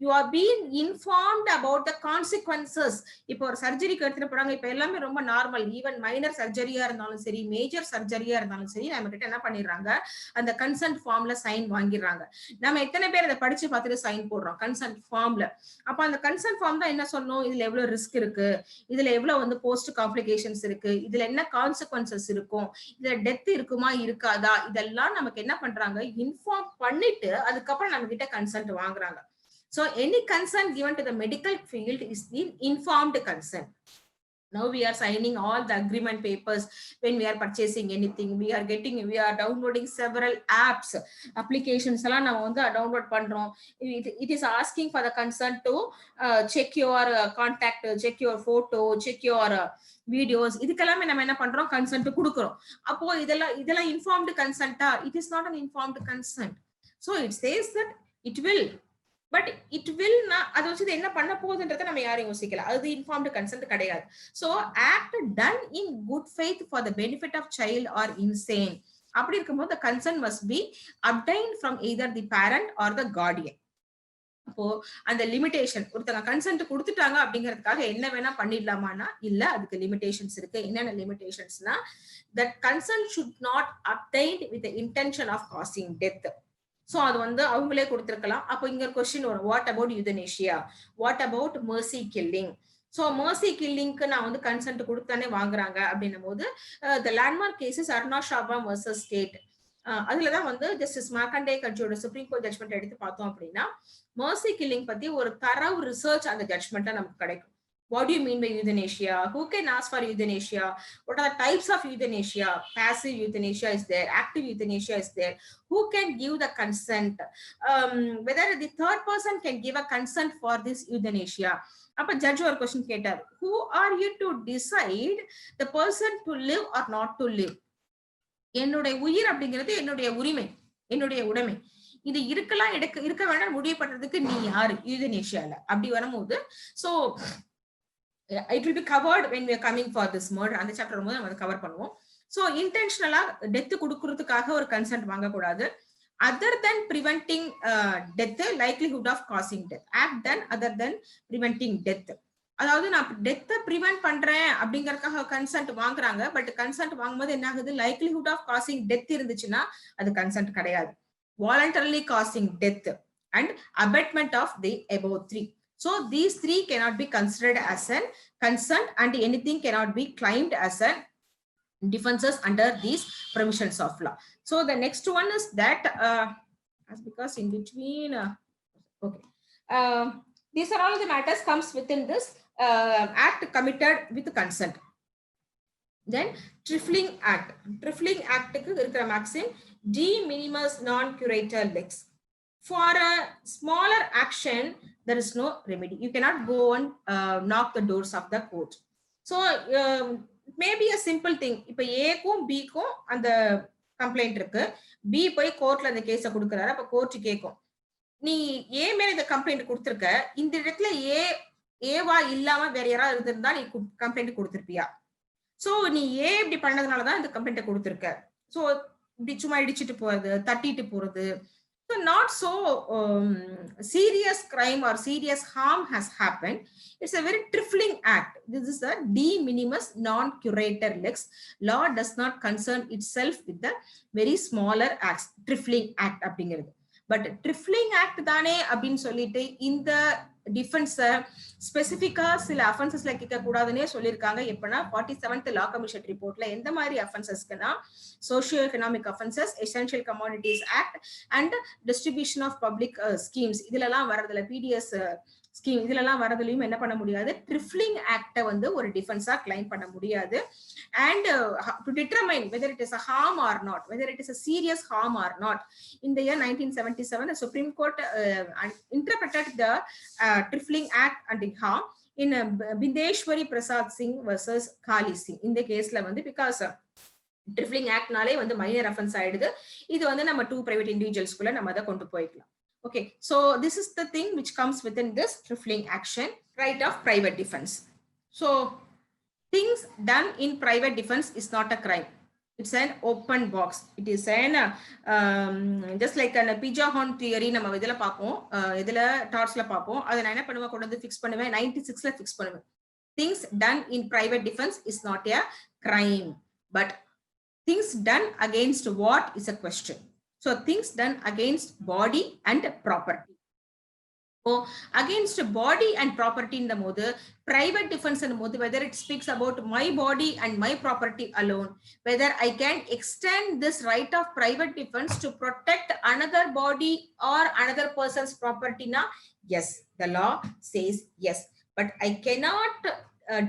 You are being informed about the consequences. இப்போ ஒரு சர்ஜரிக்கு எடுத்துட்டு போறாங்க, இப்ப எல்லாமே ரொம்ப normal. Even minor சர்ஜரியா இருந்தாலும் சரி, major சர்ஜரியா இருந்தாலும் சரி, நம்ம கிட்ட என்ன பண்ணிடுறாங்க, அந்த கன்சென்ட் ஃபார்ம்ல சைன் வாங்கிடுறாங்க. நம்ம எத்தனை பேர் அதை படிச்சு பார்த்துட்டு சைன் போடுறோம் கன்சென்ட் ஃபார்ம்ல. அப்ப அந்த கன்சென்ட் ஃபார்ம் தான் என்ன சொல்லணும், இதுல எவ்வளவு ரிஸ்க் இருக்கு, இதுல எவ்வளவு வந்து போஸ்ட் காம்ப்ளிகேஷன்ஸ் இருக்கு, இதுல என்ன கான்சிக்வன்சஸ் இருக்கும், இதுல டெத் இருக்குமா இருக்காதா, இதெல்லாம் நமக்கு என்ன பண்றாங்க, இன்ஃபார்ம் பண்ணிட்டு அதுக்கப்புறம் நம்ம கிட்ட கன்சென்ட் வாங்குறாங்க. So any consent given to the medical field is the informed consent. Now we are signing all the agreement papers when we are purchasing anything. We are downloading several apps, applications எல்லாம் நம்ம வந்து download பண்றோம். It is asking for the consent to check your contact, check your photo, check your videos. இதுக்கெல்லாம் நம்ம என்ன பண்றோம், consent கொடுக்கிறோம். அப்போ இதெல்லாம் informed consent. It is not an informed consent. So it says that it will, but it will அதை வச்சு என்ன பண்ண போகுதுன்றதை நம்ம யாரும் யோசிக்கல. அது இன்ஃபார்ம்டு கன்சென்ட் கிடையாது. So act done in good faith for the benefit of child or insane. அப்படி இருக்கும்போது the consent must be obtained from either the parent or the guardian. அப்போ அந்த லிமிடேஷன், ஒருத்தங்க கன்சென்ட் கொடுத்துட்டாங்க அப்படிங்கிறதுக்காக என்ன வேணா பண்ணிடலாமான்னா இல்ல, அதுக்கு லிமிடேஷன்ஸ் இருக்கு. என்னென்ன லிமிடேஷன்ஸ்னா, that consent should not obtained with the intention of causing death. So அது வந்து அவங்களே கொடுத்திருக்கலாம். அப்போ இங்க கொஸ்டின் வரும், what about euthanasia, what about mercy killing. So mercy கில்லிங்க்கு நான் வந்து கன்சென்ட் கொடுத்தானே வாங்குறாங்க அப்படின்னும் போது the landmark cases Aruna Shanbaug versus state, அதுலதான் வந்து ஜஸ்டிஸ் மார்க்கண்டே கட்சியோட சுப்ரீம் கோர்ட் ஜட்மெண்ட் எடுத்து பார்த்தோம் அப்படின்னா, மர்சி கில்லிங் பத்தி ஒரு தரவு ரிசர்ச் அந்த ஜட்மெண்ட்ல நமக்கு கிடைக்கும். What do you mean by euthanasia? Who can ask for euthanasia? What are the types of euthanasia? Passive euthanasia is there, active euthanasia is there. Who can give the consent? Whether the third person can give a consent for this euthanasia. அப்ப judge ஒரு question கேட்டார், who are you to decide the person to live or not to live? என்னுடைய உயிர் அப்படிங்கிறது என்னுடைய உரிமை, என்னுடைய உடைமை. இது இருக்கலாம் இருக்க வேண்டாம் முடிவு பண்றதுக்கு நீ யாரு யூதனேஷியால? அப்படி வரும்போது so it will be covered when we are coming for this murder. அந்த சாப்டர் வரும்போது நம்ம கவர் பண்ணுவோம். சோ இன்டென்ஷனலா டெத் கொடுக்கறதுக்காக ஒரு கன்சென்ட் வாங்க கூடாது. other than preventing death, likelihood of causing death. act done other than preventing death. அதாவது நான் டெத்தை ப்ரிவென்ட் பண்றேன் அப்படிங்கறதுக்காக கன்சென்ட் வாங்குறாங்க. பட் கன்சென்ட் வாங்கும்போது என்ன ஆகுது, லைக்லிஹுட் ஆஃப் காசிங் டெத் இருந்துச்சுன்னா அது கன்சென்ட் கிடையாது. Voluntarily causing death and abetment of the above 3. So these three cannot be considered as an consent and anything cannot be claimed as an defenses under these provisions of law. So the next one is that because in between okay, these are all the matters comes within this act committed with consent. Then trifling act க்கு இருக்கிற maxim de minimis non curator lex. For a smaller action there is no remedy. You cannot go and knock the doors of the court. So maybe a simple thing. இப்ப ஏக்கும் பிக்கும் அந்த complaint இருக்கு, B போய் கோர்ட்ல அந்த கேஸ கொடுக்கறாரு. அப்ப கோர்ட் கேக்கும், நீ ஏ மேல இந்த கம்ப்ளைண்ட் கொடுத்திருக்க, இந்த இடத்துல ஏ ஏவா இல்லாம வேற யாராவது இருந்திருந்தா நீ கம்ப்ளைண்ட் கொடுத்திருப்பியா? சோ நீ ஏ இப்படி பண்ணதுனாலதான் இந்த கம்ப்ளைண்ட் கொடுத்திருக்க. சோ இப்படி சும்மா இடிச்சிட்டு போறது, தட்டிட்டு போறது. So not so serious crime or serious harm has happened. It's a very trifling act. This is a de minimis non-curator lex. Law does not concern itself with the very smaller acts. Trifling act அப்படிங்கிறது. But ட்ரிஃப்லிங் act தானே அப்படின்னு சொல்லிட்டு இந்த defence ஸ்பெசிபிக்கா சில அஃபென்சஸ்ல கேட்க கூடாதுன்னே சொல்லியிருக்காங்க. எப்பன்னா 47th லா commission ரிப்போர்ட்ல எந்த மாதிரி அஃபென்சஸ்க்குன்னா socio economic offences, essential commodities act and distribution of public schemes இதுலலாம் வரதுல பிடிஎஸ் ஸ்கீம் இதுலலாம் வரதுலயும் என்ன பண்ண முடியாது, ட்ரிஃப்லிங் ஆக்ட வந்து ஒரு டிஃபென்ஸா கிளைம் பண்ண முடியாது. And to determine whether it is a harm or not, whether it is a serious harm or not, in the year 1977 the Supreme Court interpreted the trifling act and the harm in Bindeshwari Prasad Singh versus Kali Singh. இந்த கேஸ்ல வந்து because trifling act நாலே வந்து minor offense ஆயிடுது. இது வந்து நம்ம two private individuals குள்ள நம்ம அத கொண்டு போய்க்கலாம். Okay, so this is the thing which comes within this trifling action, right of private defense. So things done in private defense is not a crime. It's an open box. It is an just like an pizza horn theory நம்ம இதல பாப்போம், இதல டார்ச்ல பாப்போம். அத நான் என்ன பண்ணுவேன், கொண்டு வந்து ஃபிக்ஸ் பண்ணுவேன், 96ல ஃபிக்ஸ் பண்ணுவேன். Things done in private defense is not a crime, but things done against what is a question. So things done against body and property. So against body and property in the mode, private defense in the mode, whether it speaks about my body and my property alone, whether I can extend this right of private defense to protect another body or another person's property na, yes, the law says yes, but I cannot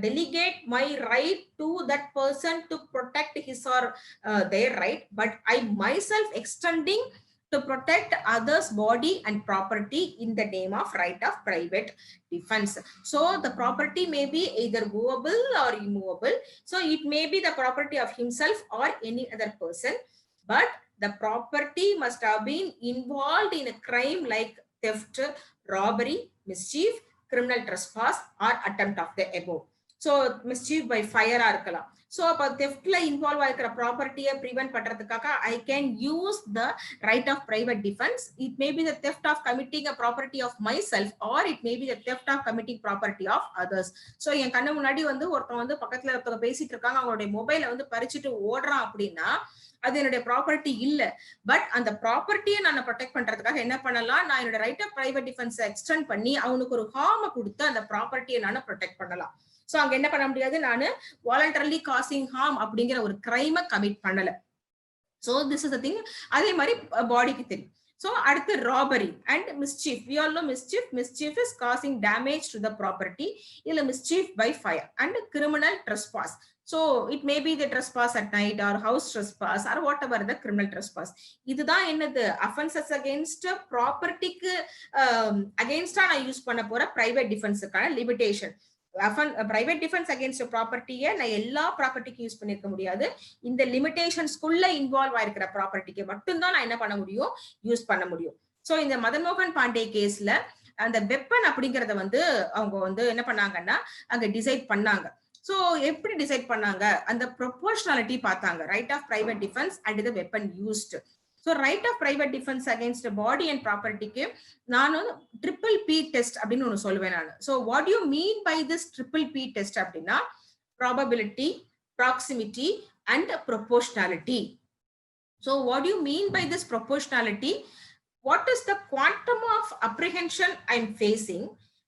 delegate my right to that person to protect his or their right, but I myself extending to protect others' body and property in the name of right of private defense. So the property may be either movable or immovable. So it may be the property of himself or any other person, but the property must have been involved in a crime like theft, robbery, mischief, criminal trespass or attempt of the above. So mischief by fire இருக்கலாம். So அப்ப தெஃப்ட்ல involve ஆகிற ப்ராப்பர்ட்டியை prevent பண்றதுக்காக I can use the right of private defence. It may be the theft of committing a property of myself or it may be the theft of committing property of others. So என் கண்ணு முன்னாடி வந்து ஒருத்தன் வந்து பக்கத்துல ஒருத்தவங்க பேசிட்டு இருக்காங்க, அவங்களுடைய மொபைலை வந்து பறிச்சுட்டு ஓடுறான் அப்படின்னா அது என்னுடைய ப்ராப்பர்ட்டி இல்ல. பட் அந்த ப்ராப்பர்ட்டியை நான் ப்ரொடெக்ட் பண்றதுக்காக என்ன பண்ணலாம், நான் என்னோட ரைட் ஆஃப் பிரைவேட் டிஃபென்ஸை எக்ஸ்டெண்ட் பண்ணி அவனுக்கு ஒரு ஹார்மை கொடுத்து அந்த ப்ராப்பர்ட்டியை நான் ப்ரொடெக்ட் பண்ணலாம். சோ அங்க என்ன பண்ண முடியாது, நானு வாலண்டரிலி காசிங் ஹார்ம் அப்படிங்கிற ஒரு கிரைமை கமிட் பண்ணல. So this is the thing. அதே மாதிரி பாடிக்கு தெரியும். சோ அடுத்து robbery and mischief. we all know mischief is causing damage to the property. இல்ல mischief by fire and criminal trespass. So it may be the trespass at night or house trespass or whatever the criminal trespass. இதுதான் என்னது, offenses against property-க்கு against-ஆ நான் use பண்ண போற private டிஃபென்ஸுக்கான limitation. Private defence against ப்ராப்பர்ட்டியை நான் எல்லா ப்ராப்பர்ட்டிக்கும் யூஸ் பண்ணிருக்க முடியாது. இந்த லிமிடேஷன்ஸ்குள்ள இன்வால்வ் ஆயிருக்கிற ப்ராப்பர்ட்டிக்கு மட்டும்தான் நான் என்ன பண்ண முடியும், யூஸ் பண்ண முடியும். சோ இந்த மதன் மோகன் பாண்டே கேஸ்ல அந்த வெப்பன் அப்படிங்கறத வந்து அவங்க வந்து என்ன பண்ணாங்கன்னா அங்க டிசைட் பண்ணாங்க. சோ எப்படி டிசைட் பண்ணாங்க, அந்த ப்ரொபோர்ஷனாலிட்டி பார்த்தாங்க, right of private defence and the weapon used. So right of private defense against body and property க்கு நான் triple P test அப்படின்னு ஒன்னு சொல்லுவேன் நான். So what do you mean by this triple P test அப்படின்னா probability, proximity and proportionality. So what do you mean by this proportionality? What is the quantum of apprehension I'm facing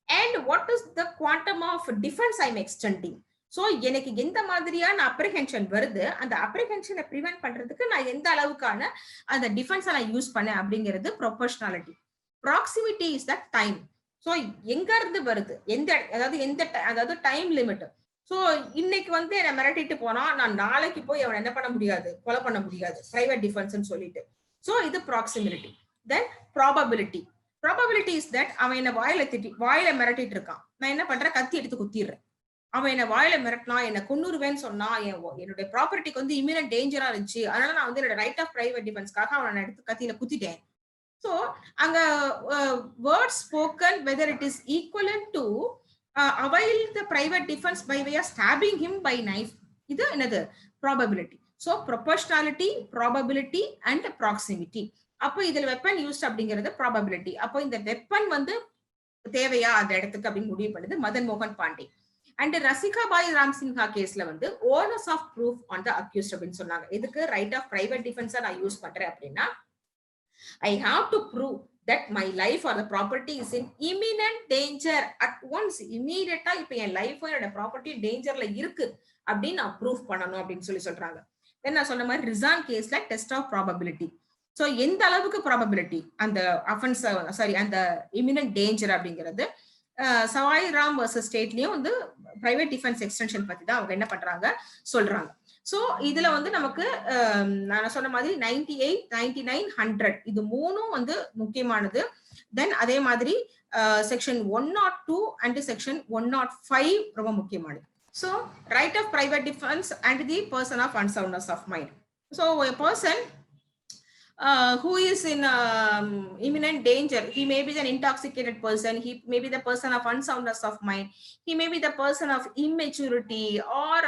and what is the quantum of defense I'm extending? So எனக்கு எந்த மாதிரியான apprehension வருது, அந்த அப்ரிஹென்ஷனை prevent பண்றதுக்கு நான் எந்த அளவுக்கான அந்த டிஃபென்ஸை நான் யூஸ் பண்ணேன் அப்படிங்கிறது proportionality. Proximity is the time. So எங்க இருந்து வருது, அதாவது டைம் லிமிட். சோ இன்னைக்கு வந்து என்ன மிரட்டிட்டு போனா நான் நாளைக்கு போய் அவன் என்ன பண்ண முடியாது, கொலை பண்ண முடியாது, பிரைவேட் டிஃபென்ஸ்னு சொல்லிட்டு. சோ இது proximity. Then probability. Probability is that அவன் என்ன வாயில மிரட்டிட்டு இருக்கான், நான் என்ன பண்றேன், கத்தி எடுத்து குத்திடுறேன். அவன் என்ன வாயில மிரட்டினா, என்ன கொன்னுருவேன்னு சொன்னா, என்னுடைய ப்ராப்பர்ட்டிக்கு வந்து இமினன்ட் டேஞ்சரா இருந்துச்சு, அதனால நான் வந்து என்னோட ரைட் ஆஃப் பிரைவேட் டிஃபென்ஸ்க்காக அவனை எடுத்து கத்தியில குத்திட்டேன். சோ அங்க words spoken weather it is equivalent to avail the private defense by way of stabbing him by knife. இது என்னது probability. So proportionality, probability and proximity. அப்போ இதுல வெப்பன் யூஸ்ட் அப்படிங்கிறது ப்ராபபிலிட்டி. அப்போ இந்த வெப்பன் வந்து தேவையா அந்த இடத்துக்கு அப்படின்னு முடிவு பண்ணுது மதன் மோகன் பாண்டே. அண்ட் ரசிகாபாய் ராம் சின்ஹா கேஸ்ல வந்து onus of proof on the accused அப்படின்னு சொன்னாங்க. இதுக்கு ரைட் ஆஃப் பிரைவேட் டிஃபென்ஸா நான் யூஸ் பண்றேன் அப்படின்னா, ஐ have to prove that my life or the property is in imminent danger at once. immediately இப்ப என் லைஃப் என்னோட ப்ராப்பர்ட்டி டேஞ்சர்ல இருக்கு அப்படின்னு நான் ப்ரூஃப் பண்ணணும் அப்படின்னு சொல்றாங்க. தென் நான் சொன்ன மாதிரி ரிசான் கேஸ்ல டெஸ்ட் ஆஃப் ப்ராபபிலிட்டி. சோ எந்த அளவுக்கு ப்ராபபிலிட்டி அந்த அஃபென்ஸ் சாரி அந்த இமினன்ட் டேஞ்சர் அப்படிங்கிறது சவாய் ராம் வர்சஸ் ஸ்டேட்லயும் வந்து பிரைவேட் டிஃபென்ஸ் எக்ஸ்டென்ஷன் பத்தி தான் அவங்க என்ன பண்றாங்க சொல்றாங்க. சோ இதுல வந்து நமக்கு நான் சொன்ன மாதிரி 98, 99, 100 இது மூணும் வந்து முக்கியமானது. தென் அதே மாதிரி செக்ஷன் 102 அண்ட் செக்ஷன் 105 ரொம்ப முக்கியமானது. So right of private defence and the person of unsoundness of mind. So a person who is in imminent danger, he may be an intoxicated person, he may be the person of unsoundness of mind, he may be the person of immaturity or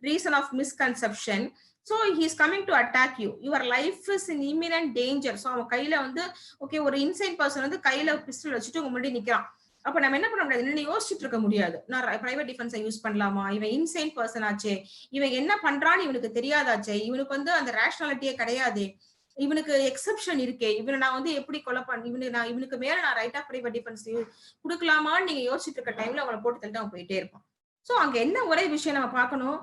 reason of misconception. So he is coming to attack you, your life is in imminent danger. So அவன் கையில வந்து okay ஒரு இன்சைன் person வந்து கையில pistol வச்சுட்டு உங்க முன்னாடி நிக்கிறான். அப்ப நம்ம என்ன பண்ண முடியாது, என்ன யோசிச்சுட்டு இருக்க முடியாது, நான் பிரைவேட் டிஃபென்ஸை யூஸ் பண்ணலாமா, இவன் இன்சைன் பர்சன் ஆச்சே, இவன் என்ன பண்றான்னு இவனுக்கு தெரியாதாச்சே, இவனுக்கு வந்து அந்த ரேஷனாலிட்டியே கிடையாது, இவனுக்கு எக்ஸெப்ஷன் இருக்கே, இவனை நான் வந்து எப்படி கொலை பண்ண இவனுக்கு மேல நான் ரைட் ஆஃப் பிரைவேட் டிஃபென்ஸ் கொடுக்கலாமான்னு நீங்க யோசிச்சுட்டு இருக்க டைம்ல அவங்களை போட்டு தள்ளிட்டு அவன் போயிட்டே இருப்பான். சோ அங்க என்ன ஒரே விஷயம் நம்ம பார்க்கணும்,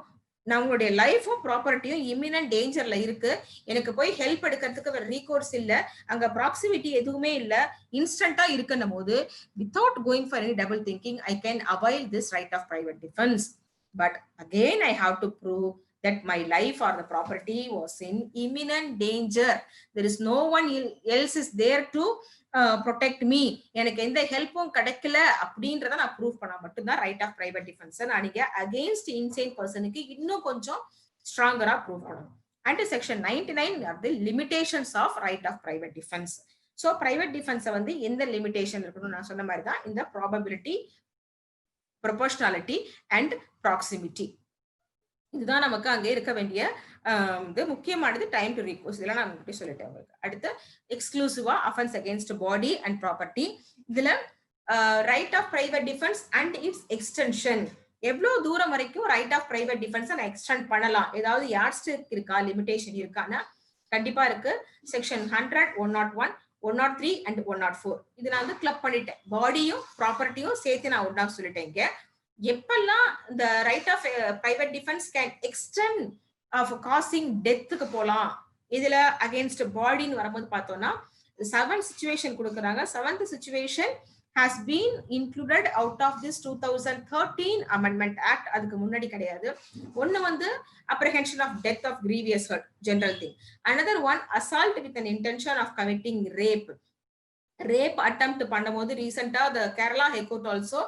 நம்மளுடைய லைஃபும் ப்ராப்பர்ட்டியும் இமினன்ட் டேஞ்சர்ல இருக்கு, எனக்கு போய் ஹெல்ப் எடுக்கிறதுக்கு ஒரு ரீகோர்ஸ் இல்ல, அங்க ப்ராக்சிமிட்டி எதுவுமே இல்ல, இன்ஸ்டன்டா இருக்குன்னும் போது without going for any double thinking I can avail this right of private defence. But again I have to prove that my life or the property was in imminent danger. There is no one else is there to protect me. எனக்கு எந்த ஹெல்ப்பும் கிடைக்கல அப்படின்றத நான் prove பண்ணா மட்டும்தான் right of private defence நான் நீங்க against இன்சைன் பர்சனுக்கு இன்னும் கொஞ்சம் ஸ்ட்ராங்கரா ப்ரூவ் பண்ணணும். And section 99 are the limitations of right of private defence. So private டிஃபென்ஸை வந்து எந்த லிமிடேஷன் இருக்கணும் நான் சொன்ன மாதிரி தான் இந்த ப்ராபபிலிட்டி, ப்ரொபோர்ஷனாலிட்டி அண்ட் ப்ராக்சிமிட்டி. இதுதான் நமக்கு அங்கே இருக்க வேண்டிய இது முக்கியமானது. டைம் டு ரீகோர்ஸ் இதெல்லாம் நான் முன்னாடி சொல்லிட்டேன் உங்களுக்கு. அடுத்து எக்ஸ்க்ளூசிவா offence against body and property. இதுல right of private defence and its extension, எவ்வளவு தூரம் வரைக்கும் ரைட் ஆஃப் பிரைவேட் டிஃபென்ஸ் நான் எக்ஸ்டெண்ட் பண்ணலாம், ஏதாவது யார்ட்ஸ்டிக் இருக்கா, லிமிடேஷன் இருக்கான்னா கண்டிப்பா இருக்கு. செக்ஷன் 100, 101, 103 அண்ட் 104 இது நான் வந்து கிளப் பண்ணிட்டேன். பாடியும் ப்ராப்பர்ட்டியும் சேர்த்து நான் ஒன்றா சொல்லிட்டேன். இங்க எப்பெல்லாம் இந்த right of private defence can extend of causing டெத்துக்கு போலாம், இதுல அகேன்ஸ்ட் பாடின்னு வரும்போது பார்த்தோம்னா 7 சிச்சுவேஷன் கொடுக்குறாங்க. 7th situation has been included out of this 2013 Amendment Act. அதுக்கு முன்னாடி கிடையாது. ஒன்னு வந்து apprehension of death of grievous hurt, general thing. Another one, assault with an intention of committing rape. rape attempt பண்ணும்போது ரீசெண்டா the Kerala High Court also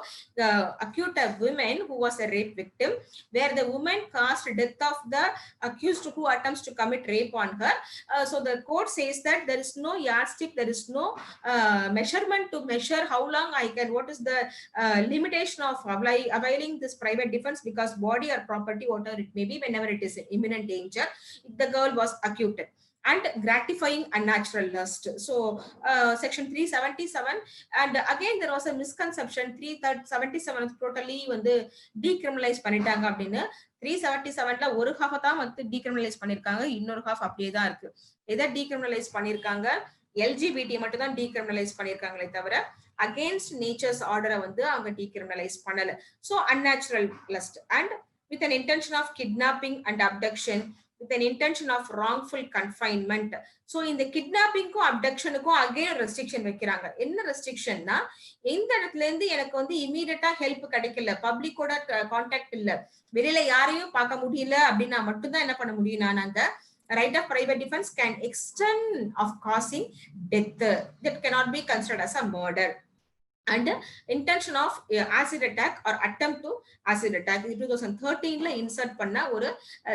accused a woman who was a rape victim, where the woman caused death of the accused who attempts to commit rape on her. So the court says that there is no yardstick, there is no measurement to measure how long I can, what is the limitation of availing this private defense, because body or property, whatever it may be, whenever it is in imminent danger, if the girl was accused. And gratifying unnatural lust. So section 377, and again there was a misconception, 377 totally வந்து decriminalize பண்ணிட்டாங்க அப்படின்னு. 377ல ஒரு half தான் வந்து decriminalize பண்ணிருக்காங்க, இன்னொரு half அப்படியே தான் இருக்கு. எதை decriminalize பண்ணிருக்காங்க, LGBT மட்டும் தான் decriminalize பண்ணிருக்காங்களே தவிர against nature's order வந்து அவங்க decriminalize பண்ணல. So unnatural lust and with an intention of kidnapping and abduction, with an intention of wrongful confinement. So in the kidnapping க்கும் abductionக்கும் again restriction வைக்கிறாங்க. என்ன ரெஸ்ட்ரிக்ஷன்னா, எந்த இடத்துல இருந்து எனக்கு வந்து இமீடியட்டா ஹெல்ப் கிடைக்கல, பப்ளிக்கோட கான்டாக்ட் இல்ல, வெளியில யாரையும் பார்க்க முடியல அப்படின்னா மட்டும்தான் என்ன பண்ண முடியும், நான் அந்த right of private defense can extend of causing death, that cannot be considered as a murder. And intention of acid attack or attempt to acid attack, 2013 la insert panna ஒரு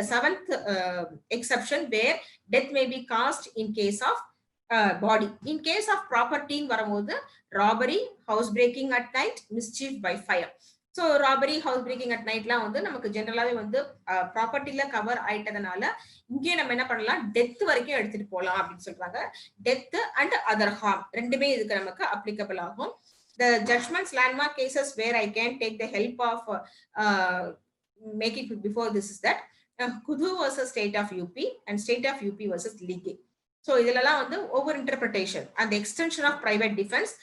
7th exception where death may be caused in case of body. In case of property வரும்போது robbery, house breaking at night, mischief by fire. So robbery, house breaking at நைட்லாம் வந்து நமக்கு ஜென்ரலாவே வந்து ப்ராப்பர்ட்டில cover ஆயிட்டதுனால இங்கே நம்ம என்ன பண்ணலாம், டெத் வரைக்கும் எடுத்துட்டு போகலாம் அப்படின்னு சொல்றாங்க. டெத் அண்ட் அதர் ஹார்ம் ரெண்டுமே இதுக்கு நமக்கு அப்ளிகபிள் ஆகும். The judgments, landmark cases where I can take the help of making before this is that Kudu versus state of UP and state of UP versus League. So இதெல்லாம் வந்து over interpretation and the extension of private defense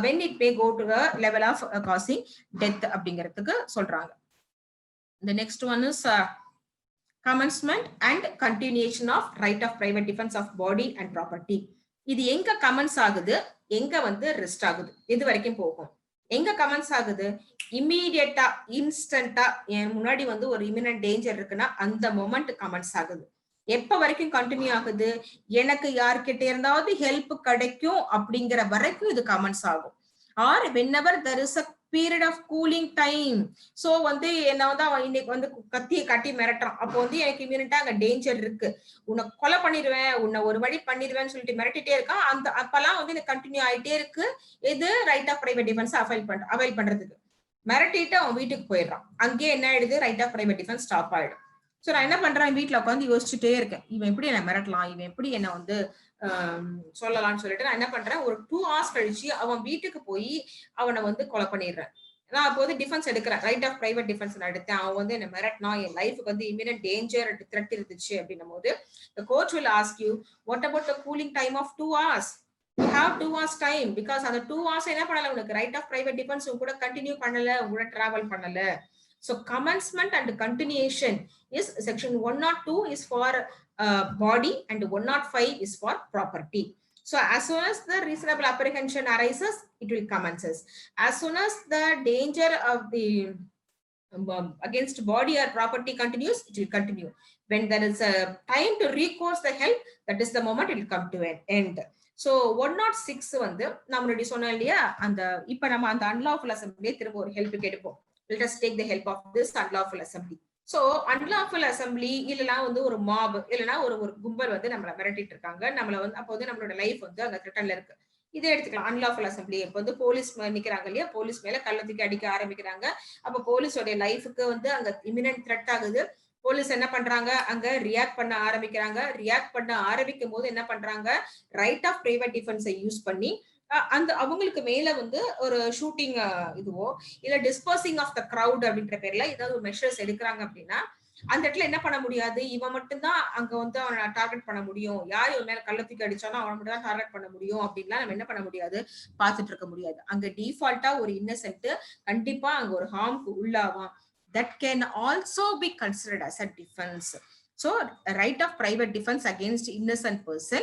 when it may go to the level of causing death அப்படிங்கிறதுக்கு சொல்றாங்க. The next one is commencement and continuation of right of private defense of body and property. இது எங்க comments ஆகுது, எங்க வந்து rest ஆகுது, எது வரைக்கும் போகும்? எங்க கமெண்ட்ஸ் ஆகுது, இம்மீடியட்டா இன்ஸ்டன்டா என் முன்னாடி வந்து ஒரு இமினன்ட் டேஞ்சர் இருக்குன்னா அந்த மொமெண்ட் கமெண்ட்ஸ் ஆகுது. எப்ப வரைக்கும் கண்டினியூ ஆகுது, எனக்கு யார்கிட்ட இருந்தாவது ஹெல்ப் கிடைக்கும் அப்படிங்கிற வரைக்கும் இது கமெண்ட்ஸ் ஆகும். Or whenever there is a period of cooling time. So வந்து என்ன வந்து அவன் இன்னைக்கு வந்து கத்தியை காட்டி மிரட்டுறான், அப்போ வந்து எனக்கு இம்யூனிட்டா அங்க டேஞ்சர் இருக்கு, உன்னை கொலை பண்ணிடுவேன், உன்னை ஒரு வழி பண்ணிடுவேன்னு சொல்லிட்டு மிரட்டிட்டே இருக்கான். அந்த அப்பெல்லாம் வந்து எனக்கு கண்டினியூ ஆயிட்டே இருக்கு இது right of private defence avail பண்றதுக்கு. மிரட்டிட்டு அவன் வீட்டுக்கு போயிடுறான், அங்கேயே என்ன ஆயிடுது, right of private defence stop ஆயிடும். சோ நான் என்ன பண்றேன், வீட்டுல உட்காந்து யோசிச்சுட்டே இருக்கேன், இவன் எப்படி என்ன மிரட்டலாம், இவன் எப்படி என்ன வந்து சொல்லலாம்னு சொல்லிட்டு நான் என்ன பண்றேன், ஒரு 2 hours கழிச்சு அவன் வீட்டுக்கு போய் அவனை வந்து கொலை பண்ணிடுறேன். நான் அப்போ வந்து டிஃபென்ஸ் எடுக்கிறேன், ரைட் ஆஃப் பிரைவேட் டிஃபென்ஸ் நான் எடுத்தேன். அவன் வந்து என்ன மிரட்டினா, என் லைஃபுக்கு வந்து இமினன்ட் டேஞ்சர் த்ரெட் இருந்துச்சு அப்படின்னும் போது the court will ask you, what about the cooling time of 2 hours? You have 2 hours time because அந்த 2 hours என்ன பண்ணல, உனக்கு ரைட் ஆஃப் பிரைவேட் டிஃபென்ஸ் கூட கண்டினியூ பண்ணல, கூட டிராவல் பண்ணல. So commencement and continuation is section 102 is for body and 105 is for property. So as soon as the reasonable apprehension arises, it will commences. As soon as the danger of the against body or property continues, it will continue. When there is a time to recourse the help, that is the moment it will come to an end. So 106 வந்து நம்மளுடைய சொன்னோம் இல்லையா, அந்த இப்ப நம்ம அந்த unlawful assembly திரும்ப ஒரு ஹெல்ப் எடுப்போம். Let us take the help of this unlawful assembly. So unlawful assembly இல்லனா வந்து ஒரு mob இல்லனா ஒரு கும்பல் வந்து நம்மள மிரட்டிட்டு இருக்காங்க, நம்மள வந்து அப்போ வந்து நம்மளோட லைஃப் வந்து அங்க த்ரெட்டன்ல இருக்கு. இதே எடுத்துக்கலாம் unlawful assembly. இப்போ வந்து போலீஸ் நிக்கிறாங்க இல்லையா, போலீஸ் மேல கள்ளத்துக்கு அடிக்க ஆரம்பிக்கிறாங்க. அப்ப போலீஸோட லைஃபுக்கு வந்து அங்க இமினன்ட் த்ரெட் ஆகுது. போலீஸ் என்ன பண்றாங்க, அங்க ரியாக்ட் பண்ண ஆரம்பிக்கிறாங்க. ரியாக்ட் பண்ண ஆரம்பிக்கும் போது என்ன பண்றாங்க, ரைட் ஆஃப் பிரைவேட் டிஃபென்ஸை யூஸ் பண்ணி அந்த அவங்களுக்கு மேல வந்து ஒரு ஷூட்டிங் இதுவோ இல்ல டிஸ்பர்சிங் ஆஃப் த கிரவுட் அப்படின்ற பேர்ல ஏதாவது ஒரு மெஷர்ஸ் எடுக்கிறாங்க அப்படின்னா அந்த இடத்துல என்ன பண்ண முடியாது, இவன் மட்டும்தான் அங்க வந்து அவனை டார்கெட் பண்ண முடியும், யார் இவன் மேல கள்ளத்துக்கு அடிச்சாலும் அவனை மட்டும் தான் டார்கெட் பண்ண முடியும் அப்படின்லாம் நம்ம என்ன பண்ண முடியாது, பார்த்துட்டு இருக்க முடியாது. அங்க டிஃபால்ட்டா ஒரு இன்னசென்ட் கண்டிப்பா அங்க ஒரு ஹார்ம்க்கு உள்ளாவான். That can also be considered as a defense. So right of private defense against innocent person.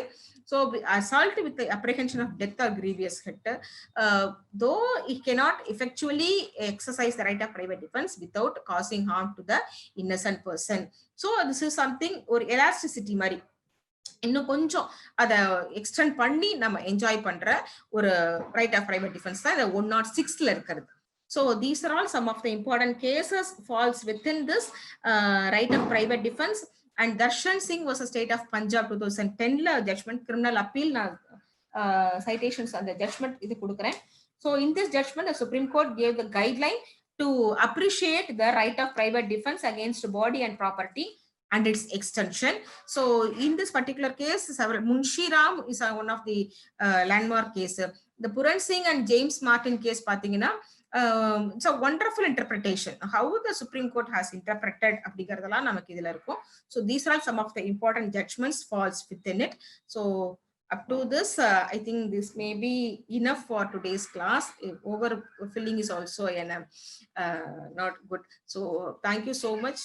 So assault with the apprehension of death or grievous hurt, though it cannot effectually exercise the right of private defense without causing harm to the innocent person. So this is something or elasticity மாதிரி இன்னும் கொஞ்சம் அதை extend பண்ணி நம்ம enjoy பண்ற ஒரு right of private defence தான் இந்த 106ல இருக்கிறது. So these are all some of the important cases falls within this right of private defense. And Darshan Singh versus State of Punjab 2010 la judgment, criminal appeal na citations and the judgment idu kudukuren. So in this judgment the Supreme Court gave the guideline to appreciate the right of private defense against body and property and its extension. So in this particular case Munshi Ram is one of the landmark case. The Puran Singh and James Martin case pathina it's a wonderful interpretation how the Supreme Court has interpreted அப்படிங்கறதெல்லாம் நமக்கு இதுல இருக்கும். So these are some of the important judgments falls within it. So up to this I think this may be enough for today's class. Overfilling is also not good. So thank you so much.